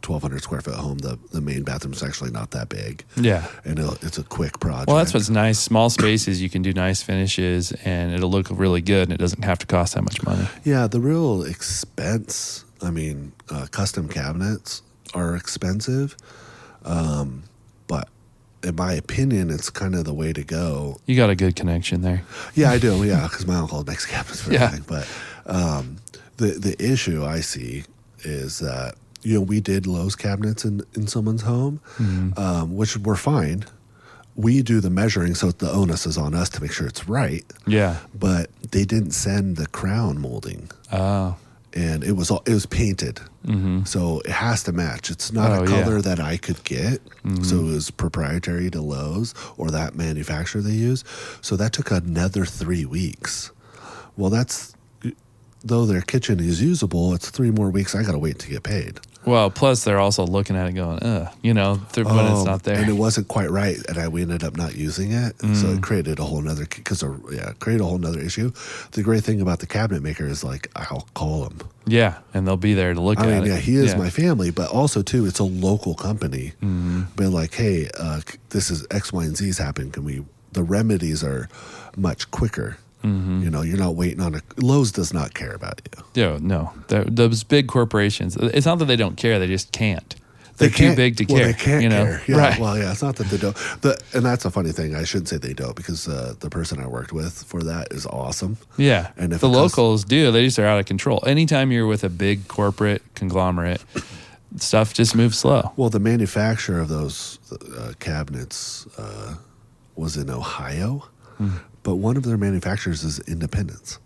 1,200 square foot home, the main bathroom is actually not that big.
Yeah.
And it's a quick project.
Well, that's what's nice. Small spaces, you can do nice finishes, and it'll look really good, and it doesn't have to cost that much money.
Yeah, the real expense, I mean, custom cabinets are expensive, but in my opinion, it's kind of the way to go.
You got a good connection there.
Yeah, I do. Yeah, because my uncle makes cabinets for everything. But the issue I see is that, you know, we did Lowe's cabinets in someone's home, which were fine. We do the measuring, so the onus is on us to make sure it's right.
Yeah.
But they didn't send the crown molding.
Oh.
and it was painted, so it has to match. It's not a color that I could get, so it was proprietary to Lowe's or that manufacturer they use. So that took another 3 weeks. Well, though their kitchen is usable, it's 3 more weeks I got to wait to get paid.
Well, plus they're also looking at it going, when it's not there.
And it wasn't quite right, and we ended up not using it. So it created a whole nother issue. The great thing about the cabinet maker is, like, I'll call them.
Yeah, and they'll be there to look at it.
Yeah, he is my family, but also, too, it's a local company. But like, hey, this is X, Y, and Z's happened. The remedies are much quicker. You're not waiting on Lowe's does not care about you.
Yeah, no. Those big corporations, it's not that they don't care, they just can't. They're too big to care.
They can't care. Yeah,
right.
Well, yeah, it's not that they don't. And that's a funny thing. I shouldn't say they don't, because the person I worked with for that is awesome.
Yeah. And if the locals do, they just are out of control. Anytime you're with a big corporate conglomerate, stuff just moves slow.
Well, the manufacturer of those cabinets was in Ohio. But one of their manufacturers is Independence.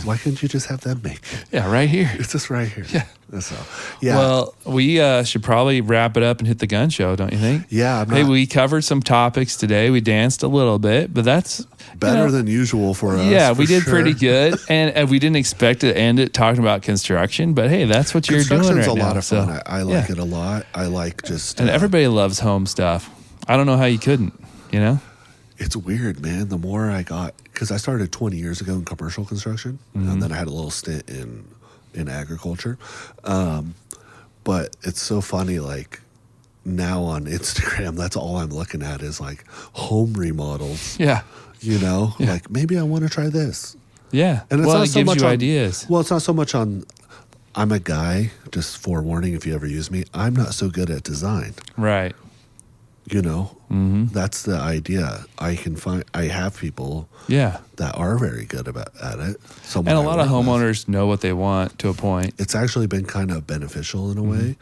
Why couldn't you just have them make it?
Yeah, right here.
It's just right here.
Yeah.
That's all. Yeah.
Well, we should probably wrap it up and hit the gun show, don't you think?
Yeah.
Hey, we covered some topics today. We danced a little bit, but that's
better than usual for us.
Yeah, we did pretty good. And we didn't expect to end it talking about construction, but hey, that's what you're doing right now.
Construction's a lot of fun. I like it a lot. I like just...
And everybody loves home stuff. I don't know how you couldn't,
It's weird, man. The more I got, because I started 20 years ago in commercial construction, and then I had a little stint in agriculture. But it's so funny, like, now on Instagram, that's all I'm looking at is, like, home remodels.
Yeah.
Like, maybe I want to try this.
Yeah.
And it's
it gives you ideas.
Well, it's not so much on, I'm a guy, just forewarning if you ever use me, I'm not so good at design.
Right.
That's the idea. I have people that are very good at it.
And a lot of homeowners know what they want to a point.
It's actually been kind of beneficial in a way.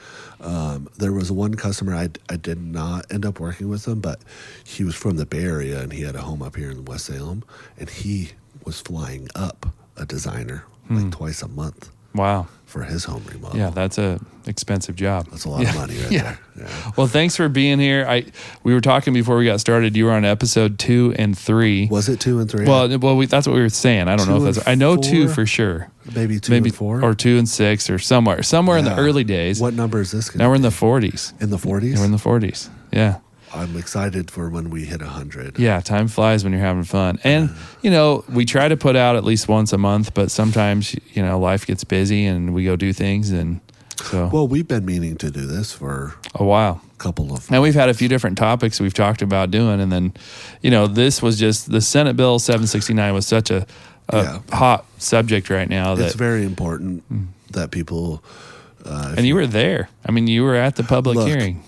There was one customer, I did not end up working with him, but he was from the Bay Area and he had a home up here in West Salem, and he was flying up a designer like twice a month.
Wow.
For his home remodel.
Yeah, that's a expensive job.
That's a lot of money right there. Yeah.
Well, thanks for being here. We were talking before we got started. You were on episode 2 and 3.
Was it 2 and 3?
Well, that's what we were saying. I don't know if that's... I know 4? 2 for sure.
Maybe 2 and 4?
Or 2 and 6 or somewhere in the early days.
What number is this?
Now we're in the 40s.
In the 40s?
We're in the 40s. Yeah.
I'm excited for when we hit 100.
Yeah, time flies when you're having fun. And, we try to put out at least once a month, but sometimes, life gets busy and we go do things. And so.
Well, we've been meaning to do this for
a while.
And
we've had a few different topics we've talked about doing. And then, this was just the Senate Bill 769 was such a hot subject right now.
It's very important that people.
And you were there. I mean, you were at the public hearing.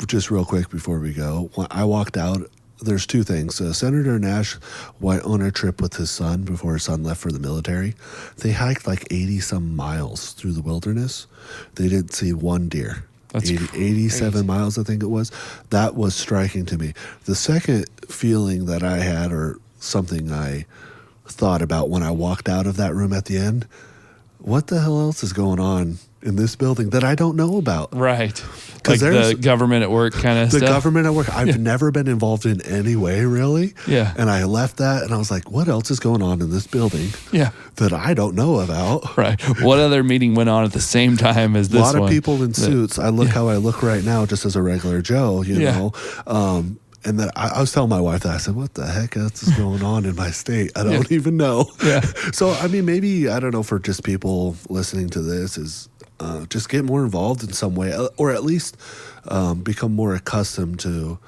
Just real quick before we go, when I walked out, there's 2 things. Senator Nash went on a trip with his son before his son left for the military. They hiked like 80-some miles through the wilderness. They didn't see one deer.
That's
87 miles, I think it was. That was striking to me. The second feeling that I had, or something I thought about when I walked out of that room at the end, what the hell else is going on in this building that I don't know about?
Right. Like the government at work kind of stuff.
The government at work. I've never been involved in any way, really.
Yeah.
And I left that and I was like, what else is going on in this building that I don't know about?
Right. What other meeting went on at the same time as this one?
A lot of people in suits. I look how I look right now just as a regular Joe, know. And then I was telling my wife that. I said, what the heck else is going on in my state? I don't even know.
Yeah.
So, I mean, maybe, I don't know, for just people listening to this is just get more involved in some way, or at least become more accustomed to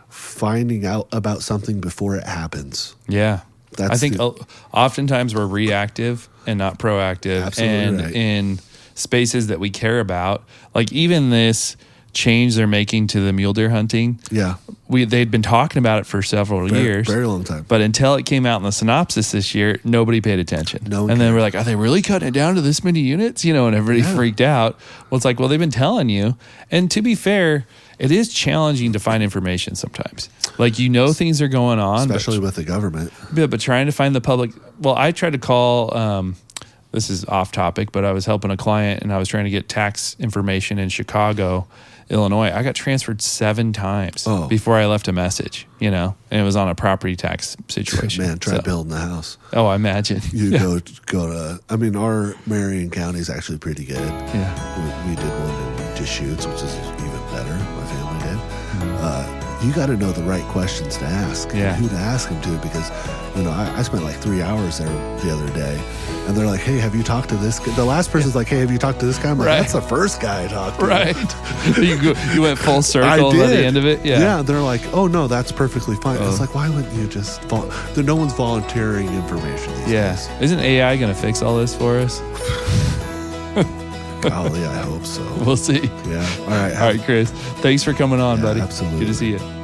finding out about something before it happens.
Yeah. I think oftentimes we're reactive and not proactive.
Absolutely right.
In spaces that we care about, like even this change they're making to the mule deer hunting.
Yeah.
They'd been talking about it for several years.
Very long time.
But until it came out in the synopsis this year, nobody paid attention. Then we're like, are they really cutting it down to this many units? And everybody freaked out. Well, it's like, well, they've been telling you. And to be fair, it is challenging to find information sometimes. Like, things are going on.
Especially with the government.
But trying to find the public. Well, I tried to call this is off topic, but I was helping a client and I was trying to get tax information in Chicago, Illinois. I got transferred 7 times before I left a message, and it was on a property tax situation.
Man, try building a house.
Oh, I imagine.
You go to, our Marion County is actually pretty good.
Yeah.
We did one in Deschutes, which is even better. My family did. You got to know the right questions to ask and who to ask them to, because, I spent like 3 hours there the other day, and they're like, hey, have you talked to this guy? The last person's like, hey, have you talked to this guy? I'm like, that's the first guy I talked to.
Right. You went full circle by the end of it?
Yeah. They're like, oh, no, that's perfcly fine. It's like, why wouldn't you just no one's volunteering information these days.
Isn't AI going to fix all this for us?
Golly, I hope so.
We'll see.
Yeah. All right,
Chris. Thanks for coming on, buddy.
Absolutely.
Good to see you.